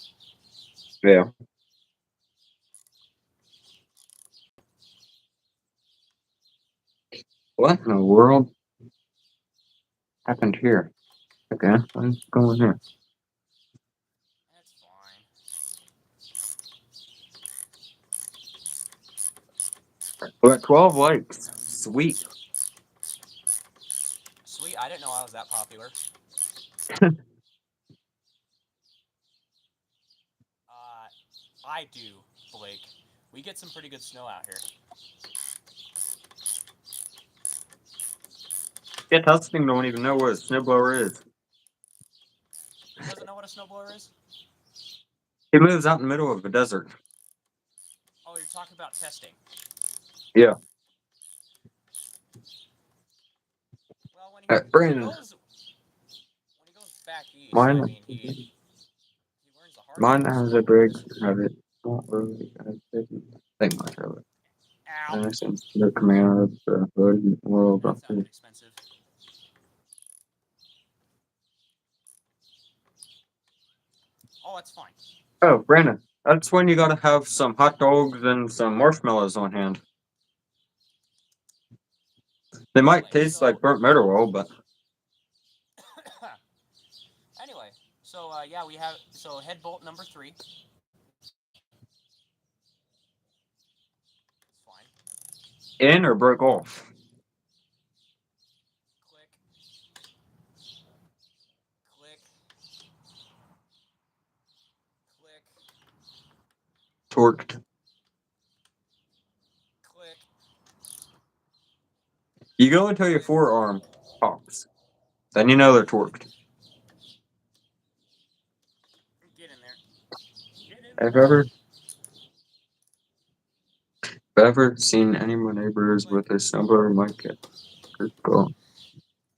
Yeah. What in the world happened here? Okay, let's go in here. That's fine. We're at 12 likes. Sweet. Sweet, I didn't know I was that popular. I do, Blake. We get some pretty good snow out here. Yeah, Tustin don't even know what a snowblower is. Who doesn't know what a snowblower is? He lives out in the middle of the desert. Oh, you're talking about testing. Yeah. Well, when Brandon. when he goes back east, Mine, I mean, he learns the hard mine way. has a big habit. Not really. I think much of it. Ow! And since the command of the hood world That up there. sounded expensive. Oh, that's fine. Oh, Brandon, that's when you gotta have some hot dogs and some marshmallows on hand. They might Anyway, taste like burnt metal roll, but anyway, so yeah, we have head bolt number 3. It's fine. in or broke off. Click. Click. Click. Torqued. Click. You go until your forearm pops. Then you know they're torqued. Get in there. Get in I've there. ever seen any of my neighbors with a snowblower might get critical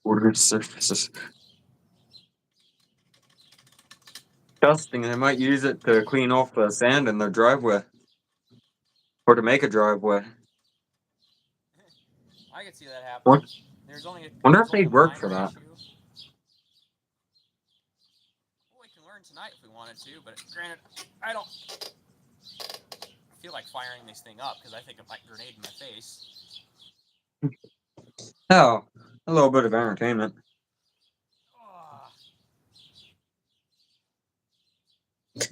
water surfaces. Dusting, they might use it to clean off the sand in their driveway. Or to make a driveway. I can see that happening. There's only Wonder if a they'd work for minor that. issue. Well, we can learn tonight if we wanted to, but granted, I don't feel like firing this thing up because I think it might grenade in my face. Oh, a little bit of entertainment. Oh,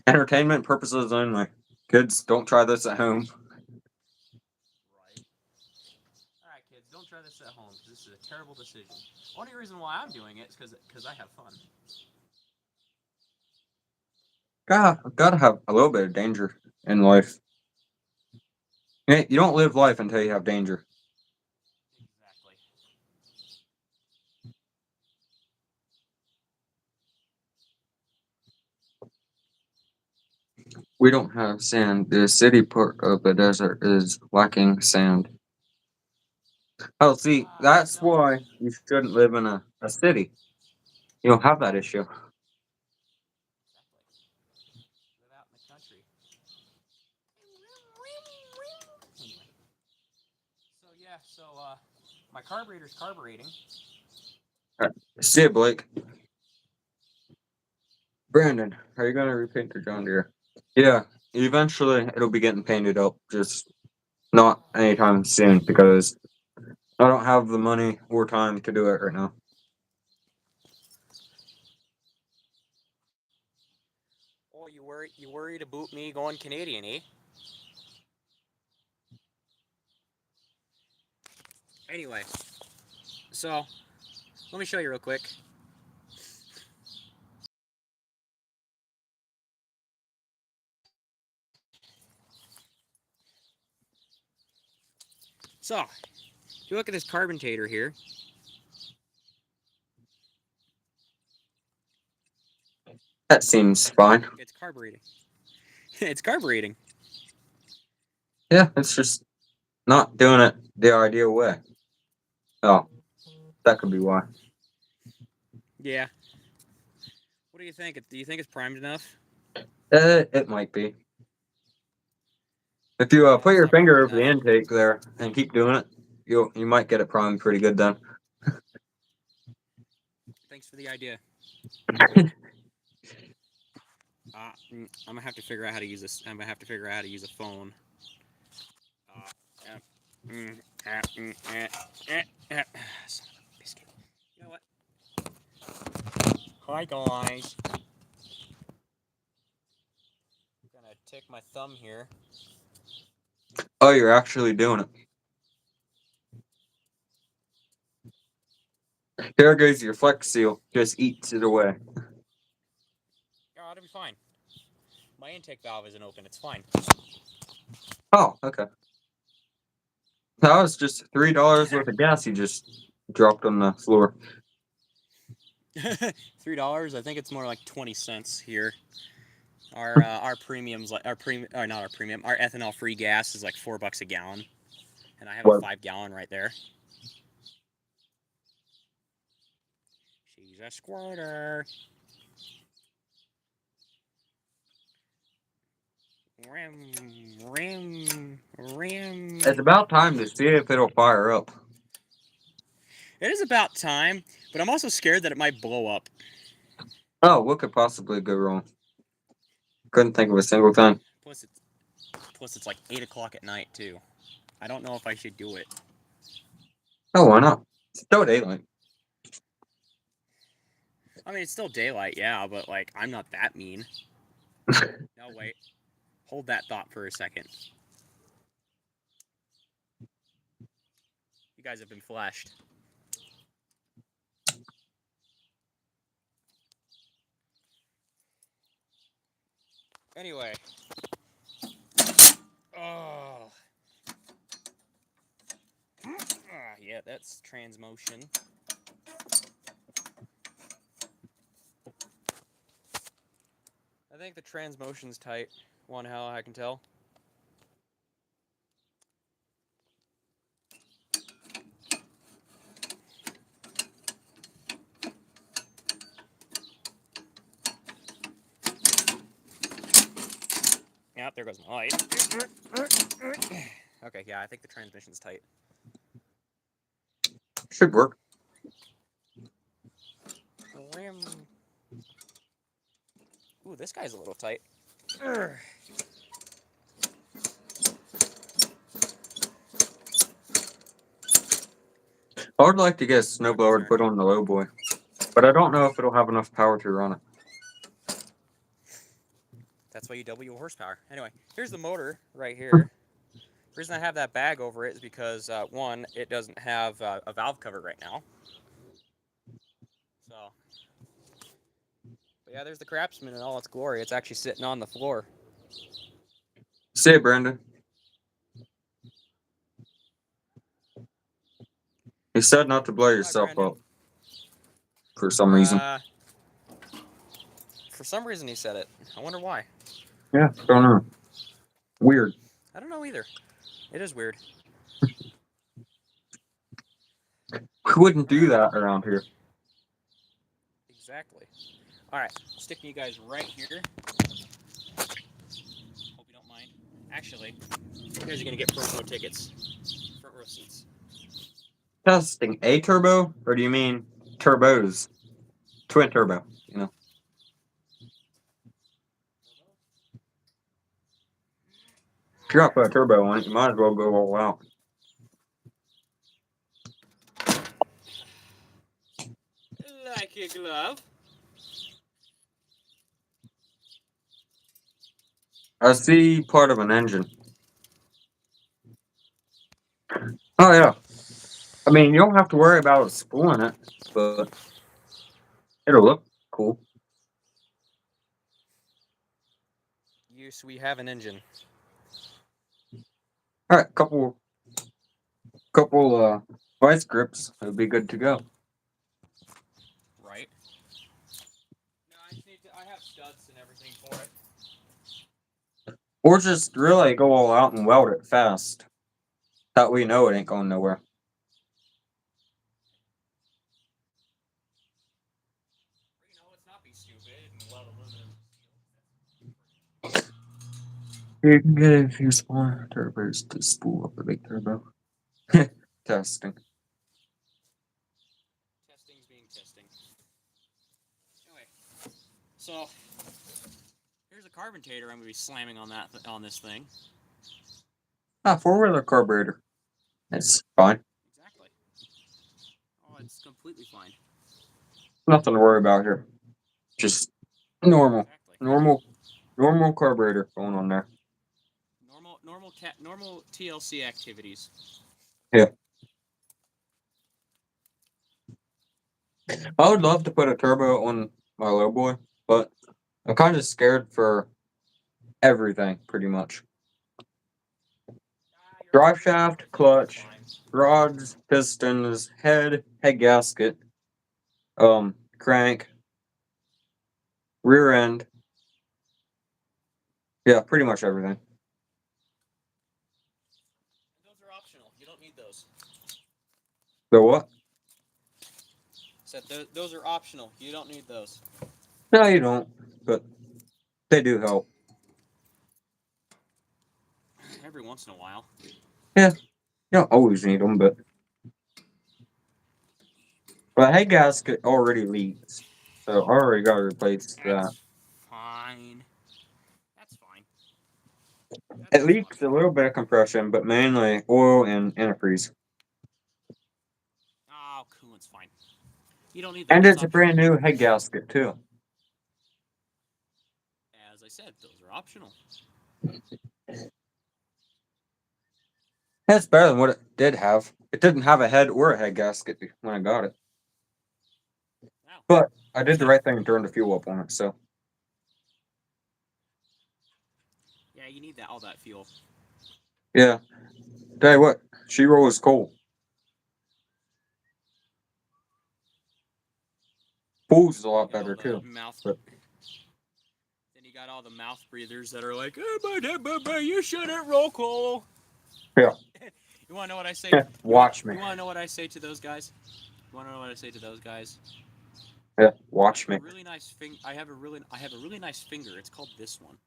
Entertainment purposes only. Kids, don't try this at home. right. All right, kids, don't try this at home because this is a terrible decision. Only reason why I'm doing it is because I have fun. Gotta have a little bit of danger in life. You don't live life until you have danger. Exactly. We don't have sand. The city part of the desert is lacking sand. Oh, see, that's No. why you shouldn't live in a city. You don't have that issue. Exactly. Live out in the country. Anyway. So yeah, my carburetor's carbureting. See it, Blake. Brandon, are you gonna repaint your John Deere? Yeah, eventually it'll be getting painted up. Just not anytime soon because I don't have the money or time to do it right now. Oh, you worried about me going Canadian, eh? Anyway, so let me show you real quick. So, if you look at this carbontator here, That seems fine. it's carbureting. It's carbureting. Yeah, it's just not doing it the ideal way. Oh, that could be why. Yeah. What do you think? Do you think it's primed enough? It might be. If you put It's your not primed finger over the enough. intake there and keep doing it, you might get it primed pretty good then. Thanks for the idea. I'm gonna have to figure out how to use this. I'm gonna have to figure out how to use a phone. Son of a biscuit. You know what? Hi guys. I'm gonna take my thumb here. Oh, you're actually doing it. Here goes your Flex Seal. Just eats it away. Oh, it'll be fine. My intake valve isn't open. It's fine. Oh, okay. That was just $3 worth of gas you just dropped on the floor. $3. I think it's more like 20 cents here. Our premiums like our premium or not our premium. Our ethanol free gas is like $4 a gallon, and I have What? a 5-gallon right there. She's a squirter. Rim, rim, rim. It's about time to see if it'll fire up. It is about time, but I'm also scared that it might blow up. Oh, what could possibly go wrong? Couldn't think of a single thing. Plus, it's like 8 o'clock at night too. I don't know if I should do it. Oh, why not? It's still daylight. I mean, it's still daylight, yeah, but like I'm not that mean. No, wait. Hold that thought for a second. You guys have been flashed. Anyway. Oh. Yeah, that's transmotion. I think the transmotion's tight. One how I can tell. Yep, there goes my light. Okay, yeah, I think the transmission's tight. Should work. Ooh, this guy's a little tight. I would like to get a snowblower to put on the low boy, but I don't know if it'll have enough power to run it. That's why you double your horsepower. Anyway, here's the motor right here. The reason I have that bag over it is because, one, it doesn't have a valve cover right now. So, but yeah, there's the Craftsman in all its glory. It's actually sitting on the floor. See it, Brandon. You said not to blow yourself up. For some reason. For some reason he said it. I wonder why. Yeah, don't know. Weird. I don't know either. It is weird. We wouldn't do that around here. Exactly. Alright, sticking you guys right here. Hope you don't mind. Actually, you guys are going to get front row tickets. Front row seats. Testing a turbo? Or do you mean turbos? Twin turbo, you know. If you're not putting a turbo on it, you might as well go all out. Like a glove. I see part of an engine. Oh, yeah. I mean, you don't have to worry about spooling it, but it'll look cool. Yes, we have an engine. All right, couple vice grips. It'll be good to go. Right. No, I have studs and everything for it. Or just really go all out and weld it fast. That way you know it ain't going nowhere. You know, let's not be stupid and weld aluminum. You can get a few smaller turbos to spool up the big turbo. Testing. Testing's being testing. Anyway, so here's a carbontator I'm gonna be slamming on this thing. Ah, 4-wheeler carburetor. That's fine. Exactly. completely fine. Nothing to worry about here. Just normal, Exactly. normal carburetor going on there. Normal TLC activities. Yeah. I would love to put a turbo on my low boy, but I'm kind of scared for everything, pretty much. Drive shaft, clutch, rods, pistons, head gasket, crank, rear end. Yeah, pretty much everything. Those are optional. You don't need those. The what? Said those are optional. You don't need those. No, you don't, but they do help. Every once in a while. Yeah, you don't always need them, but head gasket already leaks, so I already got to replace that. That's fine. That's fine. It leaks a little bit of compression, but mainly oil and antifreeze. Oh, coolant's fine. You don't need that. And That's it's a optional. brand new head gasket too. As I said, those are optional. That's better than what it did have. It didn't have a head or a head gasket when I got it. Wow. But I did the right thing and turned the fuel up on it, so. Yeah, you need all that fuel. Yeah. Tell you what, she-roll is cool. Pools is a lot better too. But Then you got all the mouth breathers that are like, you shouldn't roll coal. yeah. You want to know what I say? Watch me. You want to know what I say to those guys? You want to know what I say to those guys? Yeah, watch me. Really nice I have a really nice finger. It's called this one.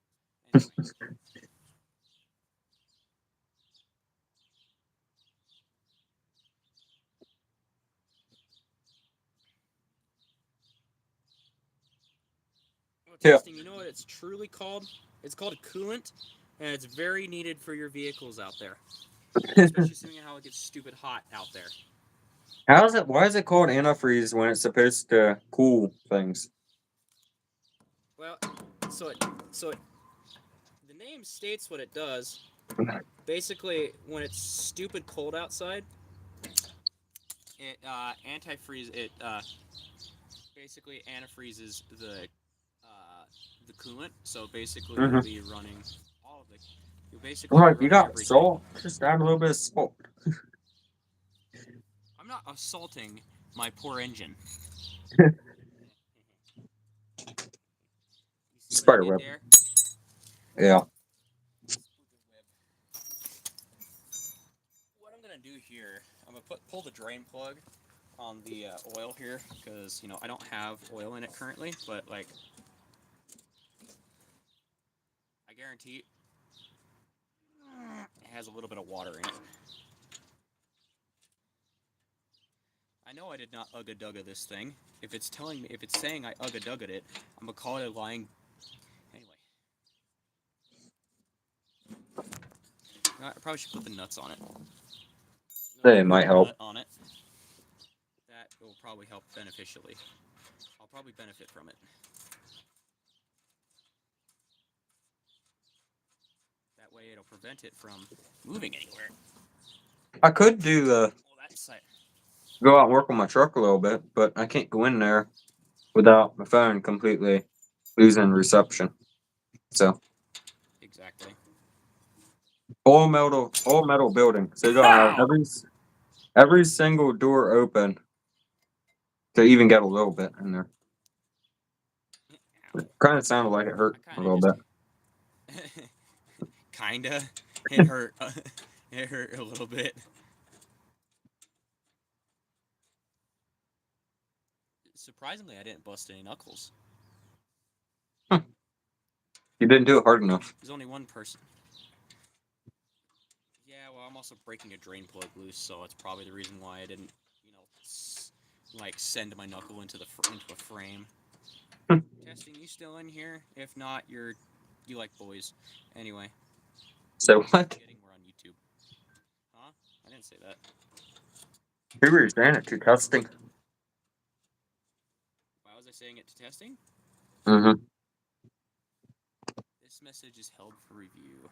Anyway. Testing, you know what it's truly called? It's called a coolant, and it's very needed for your vehicles out there. Especially seeing how it gets stupid hot out there. Why is it called antifreeze when it's supposed to cool things? Well, so the name states what it does. Basically, when it's stupid cold outside, it antifreeze it basically antifreezes the coolant. So basically, you'll be running all of it. You'll basically be Right, running you got everything. salt. Just add a little bit of salt. I'm not assaulting my poor engine. Spider web. There? Yeah. What I'm gonna do here, I'm gonna pull the drain plug on the oil here because I don't have oil in it currently, but like I guarantee it has a little bit of water in it. I know I did not ugga-dugga this thing. If it's saying I ugga-duggaed it, I'm gonna call it a lying. Anyway, I probably should put the nuts on it. They might help. Nut on it. That will probably help beneficially. I'll probably benefit from it. That way it'll prevent it from moving anywhere. I could do go out and work on my truck a little bit, but I can't go in there without my phone completely losing reception. So Exactly. all metal building. So you gotta have every single door open to even get a little bit in there. Kind of sounded like it hurt a little bit. Kinda. It hurt. It hurt a little bit. Surprisingly, I didn't bust any knuckles. You didn't do it hard enough. There's only one person. Yeah, well, I'm also breaking a drain plug loose, so that's probably the reason why I didn't, send my knuckle into a frame. Testing, you still in here? If not, you like boys. Anyway. So what? We're on YouTube. Huh? I didn't say that. Who were you saying it to? Testing? was I saying it to testing? Mm-hmm. This message is held for review.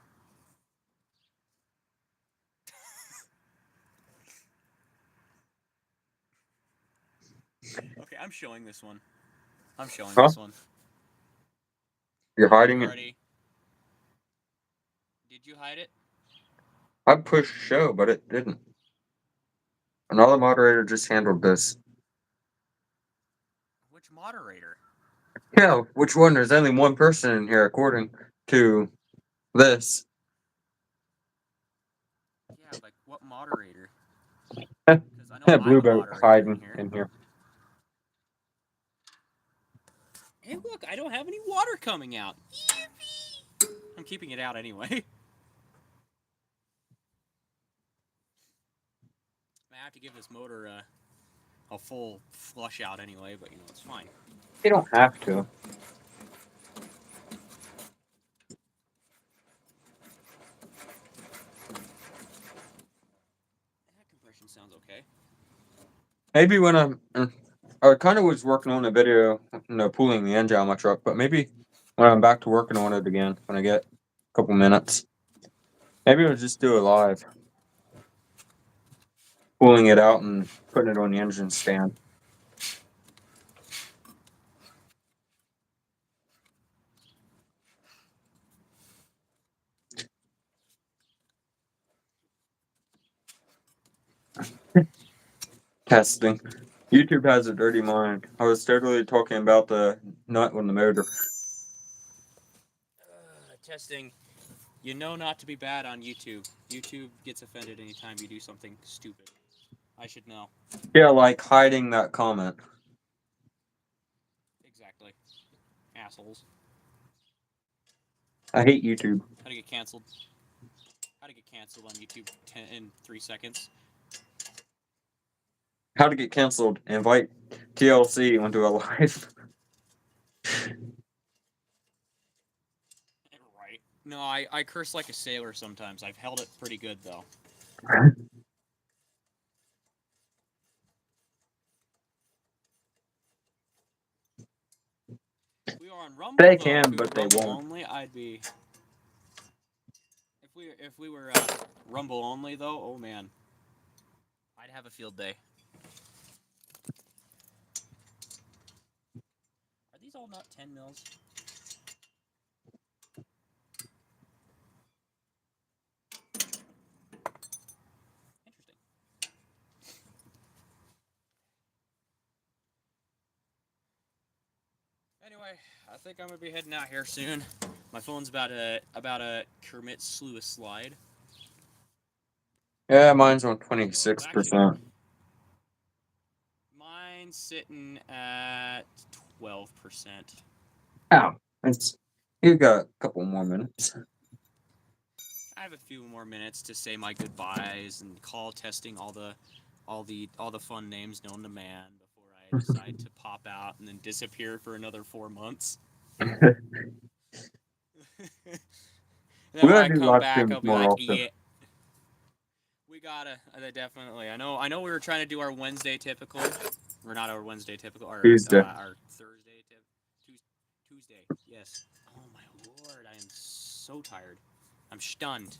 Okay, I'm showing this one. This one. You're hiding it? Already. Did you hide it? I pushed show, but it didn't. Another moderator just handled this. Which moderator? Yeah, which one? There's only one person in here according to this. Yeah, like what moderator? Because I know I'm a Blueboat moderator hiding here. in here. Hey, look, I don't have any water coming out. Yippee! I'm keeping it out anyway. I have to give this motor a full flush out anyway, but it's fine. You don't have to. That compression sounds okay. Maybe when I kind of was working on a video, pulling the engine out of my truck, but maybe when I'm back to working on it again, when I get a couple minutes, maybe I'll just do it live. Pulling it out and putting it on the engine stand. Testing. YouTube has a dirty mind. I was totally talking about the nut on the motor. Testing. You know not to be bad on YouTube. YouTube gets offended anytime you do something stupid. I should know. Yeah, like hiding that comment. Exactly. Assholes. I hate YouTube. How to get canceled? How to get canceled on YouTube in 3 seconds? How to get canceled. Invite TLC onto a live. Right. No, I curse like a sailor sometimes. I've held it pretty good, though. If we were on Rumble, They though, can, if we but were they Rumble won't. only, I'd be... If we were Rumble only, though, oh man. I'd have a field day. Are these all not 10 mils? Interesting. Anyway, I think I'm gonna be heading out here soon. My phone's about to commit slew a slide. Yeah, mine's on 26%. Mine's sitting at 12%. Ow. You got a couple more minutes. I have a few more minutes to say my goodbyes and call testing all the fun names known to man before I decide to pop out and then disappear for another 4 months. And then We when gotta I do come live back, streams I'll be more like, often. yeah. We gotta, definitely. I know we were trying to do our Wednesday typical. Or not our Wednesday typical, our Tuesday. our Thursday Tuesday. Yes. Oh my lord, I am so tired. I'm stunned.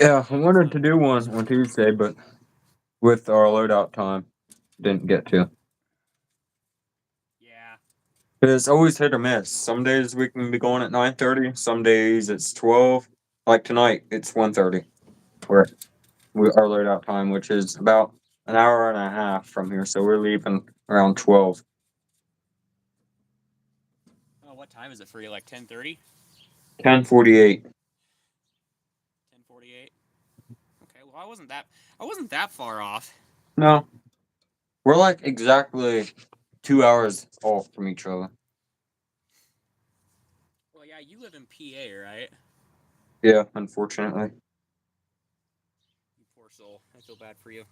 Yeah, I wanted to do one on Tuesday, but with our loadout time, didn't get to. Yeah. It's always hit or miss. Some days we can be going at 9:30. Some days it's 12. Like tonight, it's 1:30. Where our loadout time, which is about an hour and a half from here. So we're leaving around 12. Oh, what time is it for you? Like 10:30? 10:48. 10:48. Okay, well I wasn't that far off. No, we're like exactly 2 hours off from each other. Well, yeah, you live in PA, right? Yeah, unfortunately. You poor soul. I feel bad for you.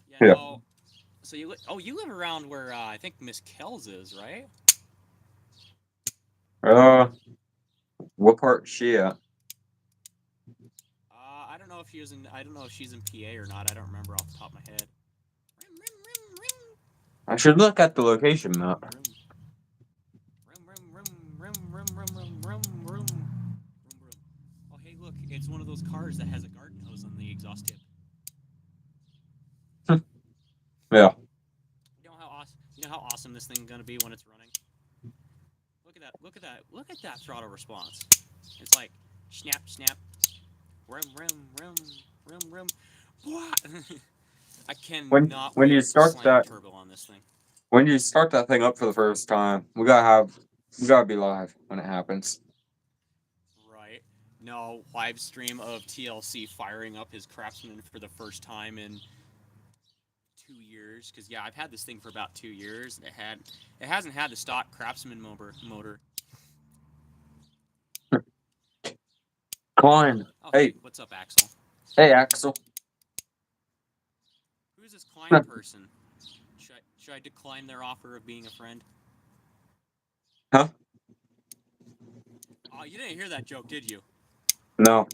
Yeah, Yeah. no. So you live around where I think Miss Kells is, right? What part is she at? I don't know if she was in. I don't know if she's in PA or not. I don't remember off the top of my head. Rim, rim, rim, rim. I should look at the location map. Rim, rim, rim, rim, rim, rim, rim, rim, rim. Oh, hey, look! It's one of those cars that has a garden hose on the exhaust tip. Yeah. You know how awesome. You know how awesome this thing's gonna be when it's running. Look at that! Look at that! Look at that throttle response. It's like snap, snap, rim, rim, rim, rim, rim. What? I cannot when you wait to start slam that a turbo on this thing. when you start that thing up for the first time, we gotta be live when it happens. Right. No live stream of TLC firing up his Craftsman for the first time in 2 years. Because yeah, I've had this thing for about 2 years. It hasn't had the stock Craftsman motor. Klein. Oh, Hey, what's up, Axel? hey, Axel. Who's this Klein person? Should I decline their offer of being a friend? Huh? Oh, you didn't hear that joke, did you? No.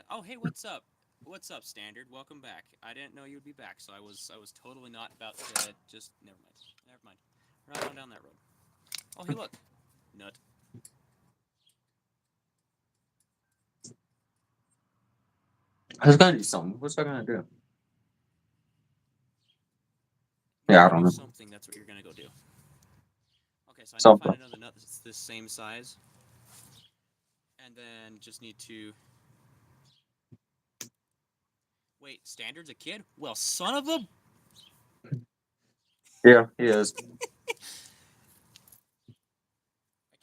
Oh, hey, what's up? What's up, Standard? Welcome back. I didn't know you'd be back, so I was totally not about to just never mind. Never mind. We're not going down that road. Oh, hey, look. Nut. I was gonna do something. What's I gonna do? Yeah, I don't know. Something. That's what you're gonna go do. Okay, so I need to Something. find another nut that's this same size, and then just need to. Wait, Standard's a kid? Well, son of a. Yeah, he is. I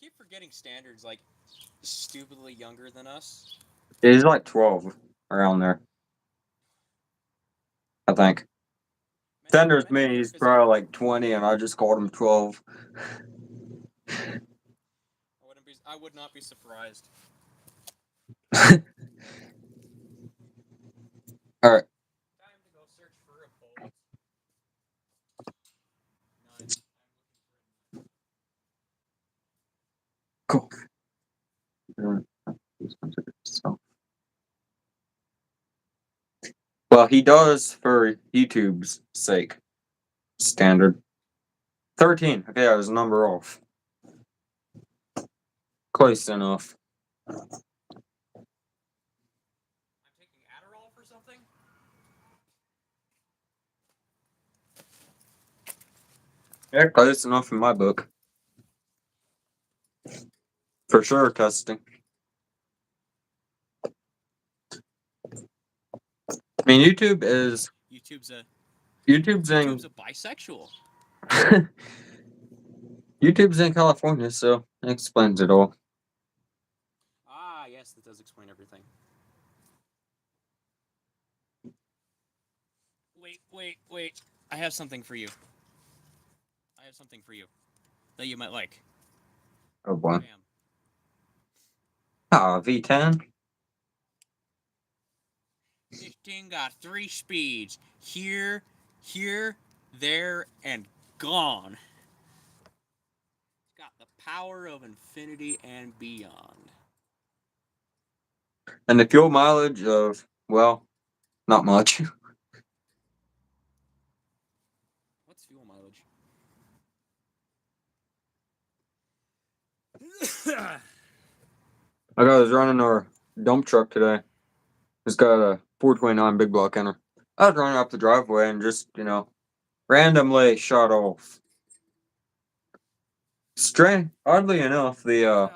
keep forgetting Standard's like stupidly younger than us. He's like 12 around there. I think. Tender's me, he's probably like 20 and I just called him 12. I would not be surprised. Alright. Time to go search for a bolt. Cool. Well, he does for YouTube's sake. Standard. 13. Okay, I was a number off. Close enough. I'm taking Adderall for something? Yeah, close enough in my book. For sure, testing. I mean, YouTube's in a bisexual. YouTube's in California, so it explains it all. Ah, yes, that does explain everything. Wait. I have something for you. That you might like. Oh boy. Bam. Ah, V10. This thing got 3 speeds. Here, there, and gone. It's got the power of infinity and beyond. And the fuel mileage of, well, not much. What's fuel mileage? I was running our dump truck today. It's got a 429 big block in her. I was running up the driveway and just, randomly shut off. Oddly enough, the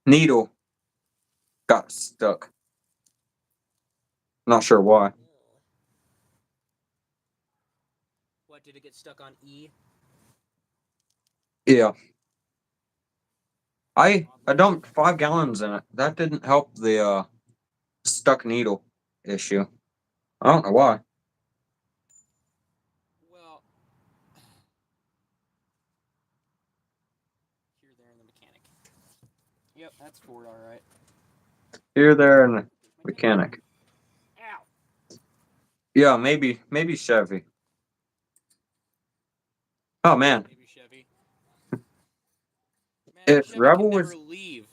needle got stuck. Not sure why. What, did it get stuck on E? Yeah. I dumped 5 gallons in it. That didn't help the stuck needle issue. I don't know why. Well, here, there, and the mechanic. Yep, that's Ford, all right. Here, there, and the mechanic. Ow. Yeah, maybe Chevy. Oh man, Maybe Chevy. Man, if Chevy Rebel can never was leave.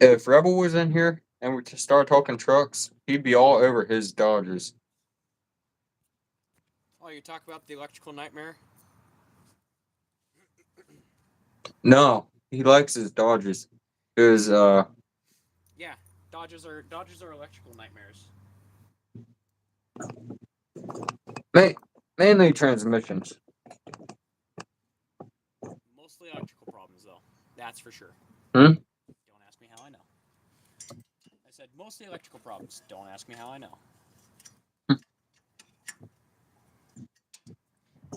If Rebel was in here and we just started talking trucks, he'd be all over his Dodgers. Oh, you talk about the electrical nightmare? No, he likes his Dodgers. His Yeah, Dodgers are electrical nightmares. mainly transmissions. Mostly electrical problems, though. That's for sure. Hmm? Don't ask me how I know. I said mostly electrical problems. Don't ask me how I know.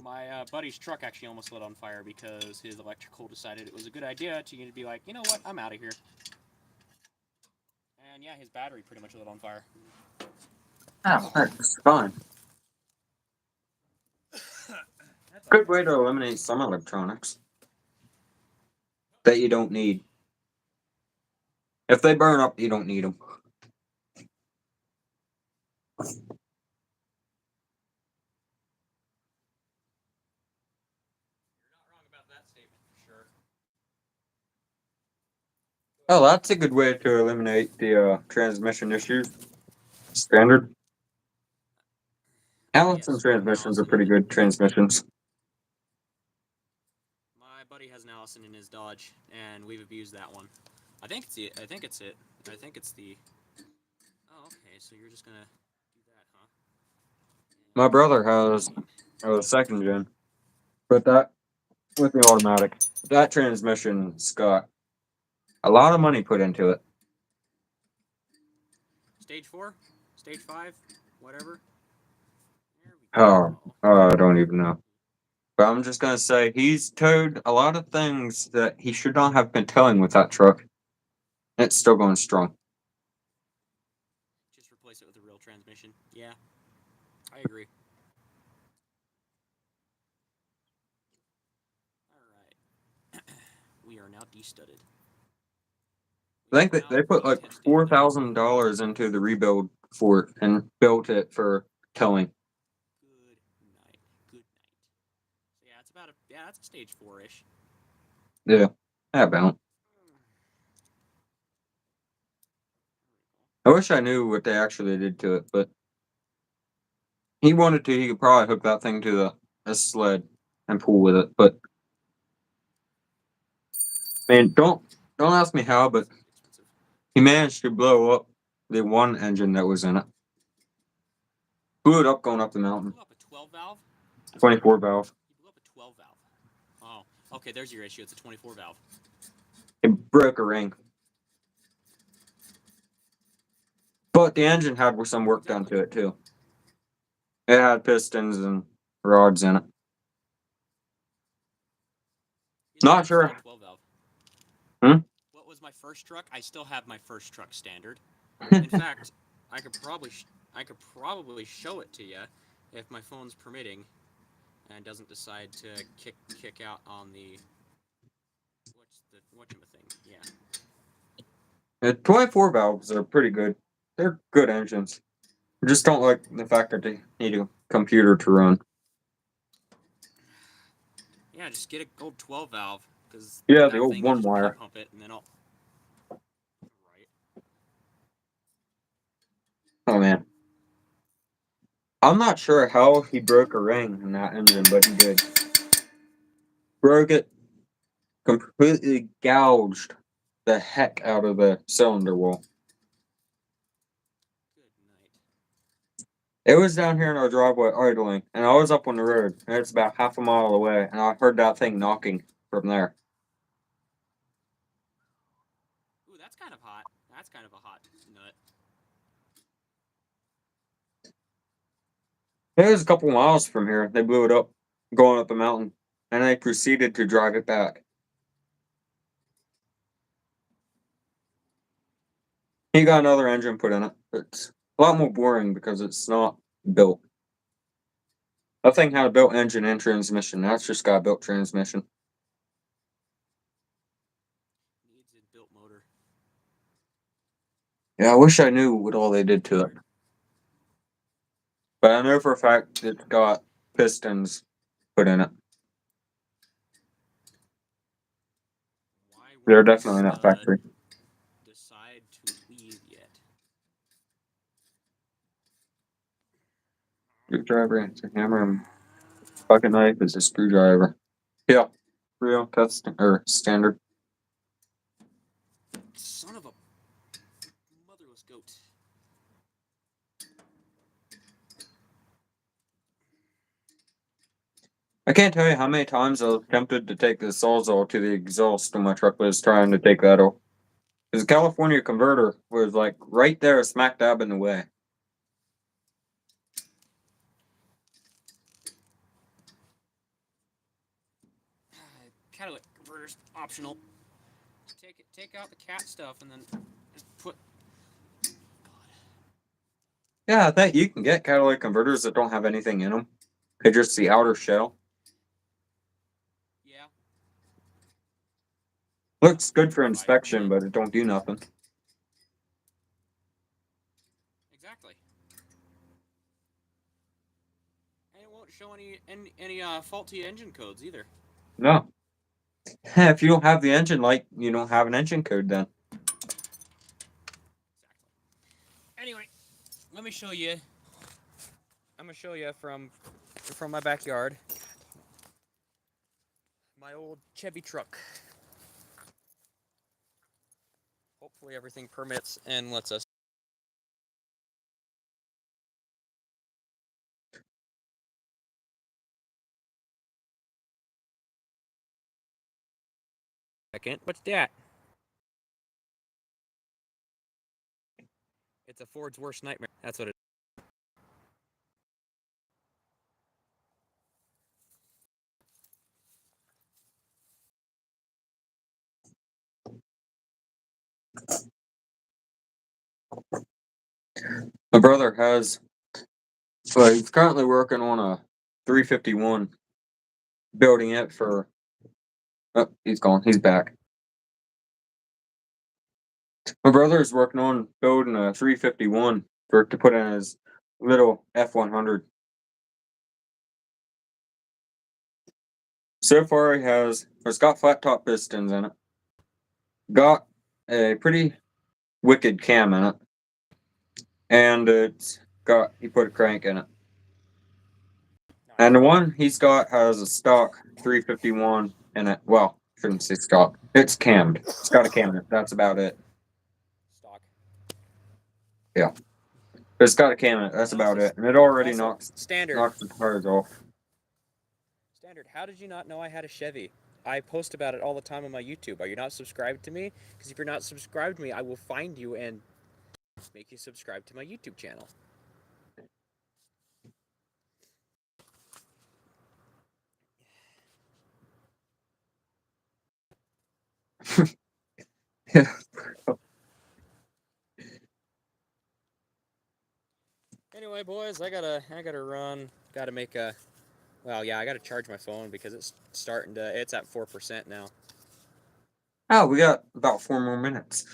My buddy's truck actually almost lit on fire because his electrical decided it was a good idea to be like, you know what, I'm out of here. And yeah, his battery pretty much lit on fire. Oh, that's fine. Good way to eliminate some electronics that you don't need. If they burn up, you don't need them. You're not wrong about that statement, for sure. Oh, that's a good way to eliminate the transmission issues. Standard. Allison Yes, we have an transmissions are Allison pretty in it. good transmissions. My buddy has an Allison in his Dodge, and we've abused that one. I think it's it. I think it's it. I think it's the. Oh, okay. So you're just gonna do that, huh? My brother has a second gen, but that with the automatic, that transmission's got a lot of money put into it. Stage 4, stage 5, whatever. There we Oh, go. I don't even know. But I'm just gonna say he's towed a lot of things that he should not have been towing with that truck. And it's still going strong. Just replace it with a real transmission. Yeah, I agree. All right. We are now destudded. I think that they put like $4,000 into the rebuild for it and built it for towing. Good night. Good night. So yeah, it's about a that's a stage 4-ish. Yeah, about. I wish I knew what they actually did to it, but he wanted to. He could probably hook that thing to a sled and pull with it. But man, don't ask me how, but Expensive. he managed to blow up the one engine that was in it. Blew it up going up the mountain. Blew up a 12 valve. 24 valve. You blew up a 12 valve. Oh, okay. There's your issue. It's a 24 valve. It broke a ring. But the engine had some work done to it too. It had pistons and rods in it. Not sure. 12 valve. Hmm? What was my first truck? I still have my first truck standard. In fact, I could probably show it to you if my phone's permitting and doesn't decide to kick out on the whatchamacallit. Yeah. The 24 valves are pretty good. They're good engines. I just don't like the fact that they need a computer to run. Yeah, just get a gold 12 valve because Yeah, that the old thing one you just wire. pump it and then I'll. Right. Oh man. I'm not sure how he broke a ring in that engine, but he did. Broke it, completely gouged the heck out of the cylinder wall. Good night. It was down here in our driveway idling, and I was up on the road, and it's about half a mile away, and I heard that thing knocking from there. Ooh, that's kind of hot. That's kind of a hot nut. It was a couple miles from here. They blew it up, going up the mountain, and they proceeded to drive it back. He got another engine put in it. It's a lot more boring because it's not built. That thing had a built engine and transmission. That's just got a built transmission. Needs a built motor. Yeah, I wish I knew what all they did to it. But I know for a fact it's got pistons put in it. Why They're won't definitely not factory. decide Screwdriver and a hammer and pocket knife is a screwdriver. Yeah. Real custom or standard. Son of a motherless goat. I can't tell you how many times I was tempted to take the Sawzall to the exhaust when my truck was trying to take that off. Because the California converter was like right there, smack dab in the way. Catalytic converter's optional. Take out the cat stuff and then just put. Yeah, I think you can get catalytic converters that don't have anything in them. They're just the outer shell. Yeah. Looks good for inspection, but it don't do nothing. Exactly. And it won't show any faulty engine codes either. No. If you don't have the engine light, you don't have an engine code then. Anyway, let me show you. I'm gonna show you from my backyard. My old Chevy truck. Hopefully everything permits and lets us. Second, what's that? It's a Ford's worst nightmare. That's what it is. My brother has, so he's currently working on a 351, building it for. Oh, he's gone. He's back. My brother is working on building a 351 to put in his little F100. So far, it's got flat top pistons in it. Got a pretty wicked cam in it. And he put a crank in it. And the one he's got has a stock 351 in it. Well, shouldn't say stock. It's cammed. It's got a cam in it. That's about it. Stock. Yeah. It's got a cam in it. That's about it. And it already Also, knocks standard. the tires off. Standard. How did you not know I had a Chevy? I post about it all the time on my YouTube. Are you not subscribed to me? Because if you're not subscribed to me, I will find you and make you subscribe to my YouTube channel. Yeah. Anyway, boys, I gotta run. Gotta make a. Well, yeah, I gotta charge my phone because it's starting to. It's at 4% now. Oh, we got about 4 more minutes.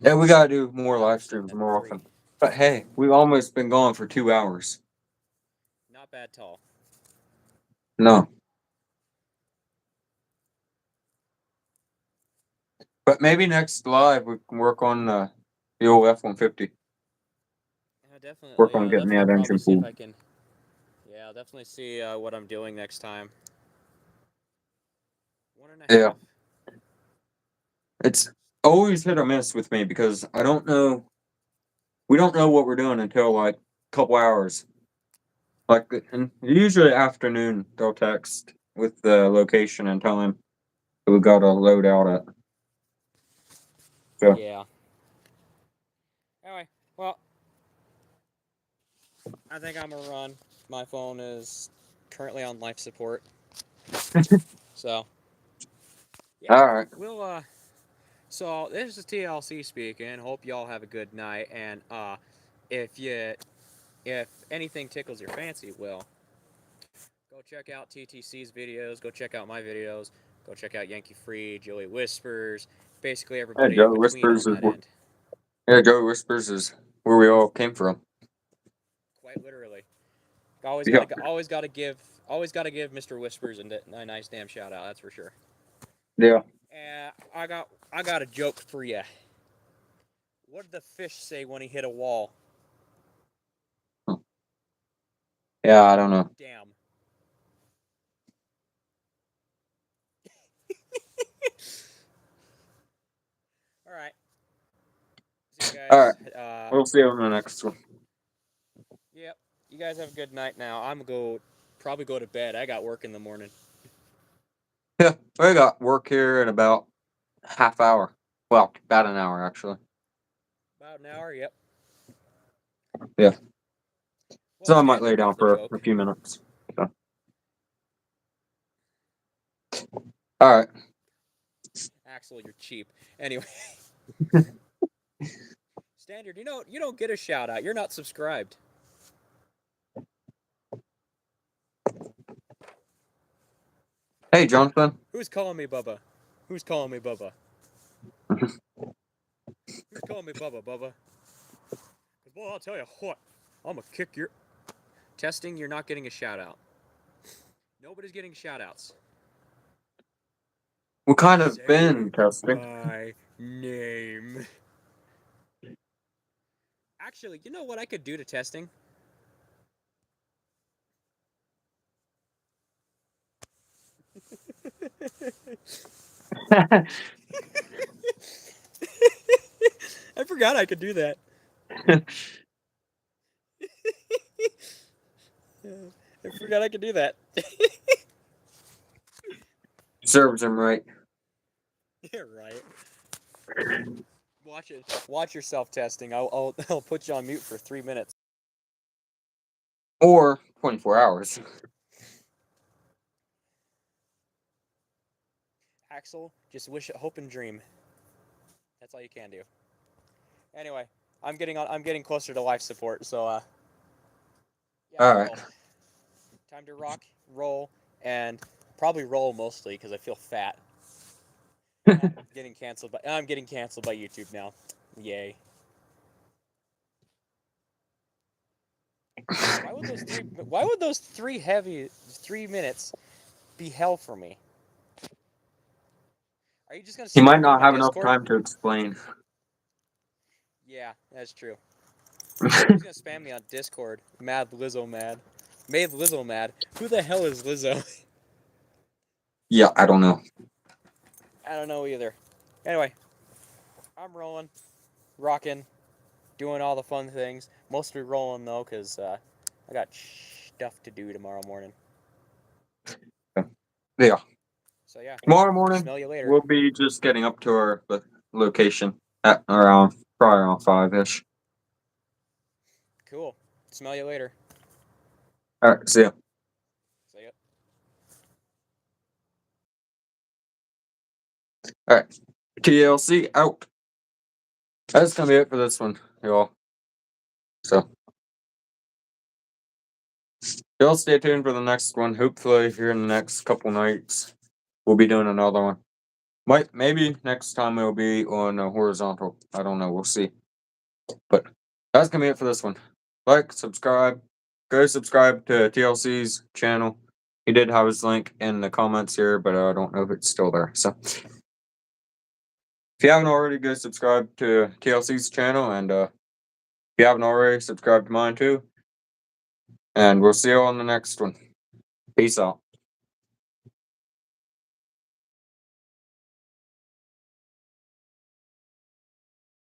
Yeah, we gotta do more live streams more often. But hey, we've almost been gone for 2 hours. Not bad at all. No. But maybe next live we can work on the old F-150. Yeah, definitely. Work on getting that engine See if pulled. I can. Yeah, I'll definitely see what I'm doing next time. 1.5. Yeah. It's always hit or miss with me because I don't know. We don't know what we're doing until like a couple hours. Like, and usually afternoon they'll text with the location and tell him we gotta load out at. So Yeah. Anyway, well, I think I'm gonna run. My phone is currently on life support. So. Yeah. all right. We'll So this is TLC speaking. Hope y'all have a good night. And if anything tickles your fancy, well, go check out TTC's videos. Go check out my videos. Go check out Yankee Free, Joey Whispers, basically everybody in between on that end. Joey Whispers is where we all came from. Quite literally. Always Yeah. gotta give Mr. Whispers a nice damn shout out. That's for sure. Yeah. I got a joke for you. What did the fish say when he hit a wall? Yeah, I don't know. Damn. All right. See you All right. guys. We'll see you on the next one. Yep. You guys have a good night now. I'm gonna probably go to bed. I got work in the morning. Yeah, we got work here in about half hour. Well, about an hour actually. About an hour. Yep. Yeah. Well, So I might Stan, lay you're down off the for joke. a few minutes. So. All right. Axel, you're cheap. Anyway. Standard, you don't get a shout out. You're not subscribed. Hey, Jonathan. Who's calling me Bubba? Who's calling me Bubba? Who's calling me Bubba, Bubba? Because, well, I'll tell you what. I'm going to kick your... Testing, you're not getting a shout out. Nobody's getting shout outs. What kind of Say been testing? my name. Actually, you know what I could do to testing? I forgot I could do that. I forgot I could do that. Serves him right. Yeah, right. Watch it. Watch yourself testing. I'll put you on mute for 3 minutes. Or 24 hours. Axel, just wish it, hope and dream. That's all you can do. Anyway, I'm getting closer to life support, so yeah, All right. time to rock, roll, and probably roll mostly because I feel fat. I'm getting canceled by YouTube now. Yay. Why would those 3 minutes be hell for me? Are you just gonna He spam might me on not my have enough Discord? time to explain. Yeah, that's true. He's gonna spam me on Discord. Mad Lizzo mad. Made Lizzo mad. Who the hell is Lizzo? Yeah, I don't know. I don't know either. Anyway, I'm rolling, rocking, doing all the fun things. Mostly rolling though, cause I got stuff to do tomorrow morning. Yeah. So yeah. Tomorrow morning, Smell you later. we'll be just getting up to our location at around probably around 5-ish. Cool. Smell you later. All right, see ya. See ya. All right, TLC out. That's gonna be it for this one, y'all. So, y'all stay tuned for the next one. Hopefully, here in the next couple nights, we'll be doing another one. Maybe next time it'll be on horizontal. I don't know. We'll see. But that's gonna be it for this one. Like, subscribe. Go subscribe to TLC's channel. He did have his link in the comments here, but I don't know if it's still there. So, if you haven't already, go subscribe to TLC's channel, and if you haven't already, subscribe to mine too. And we'll see you on the next one. Peace out.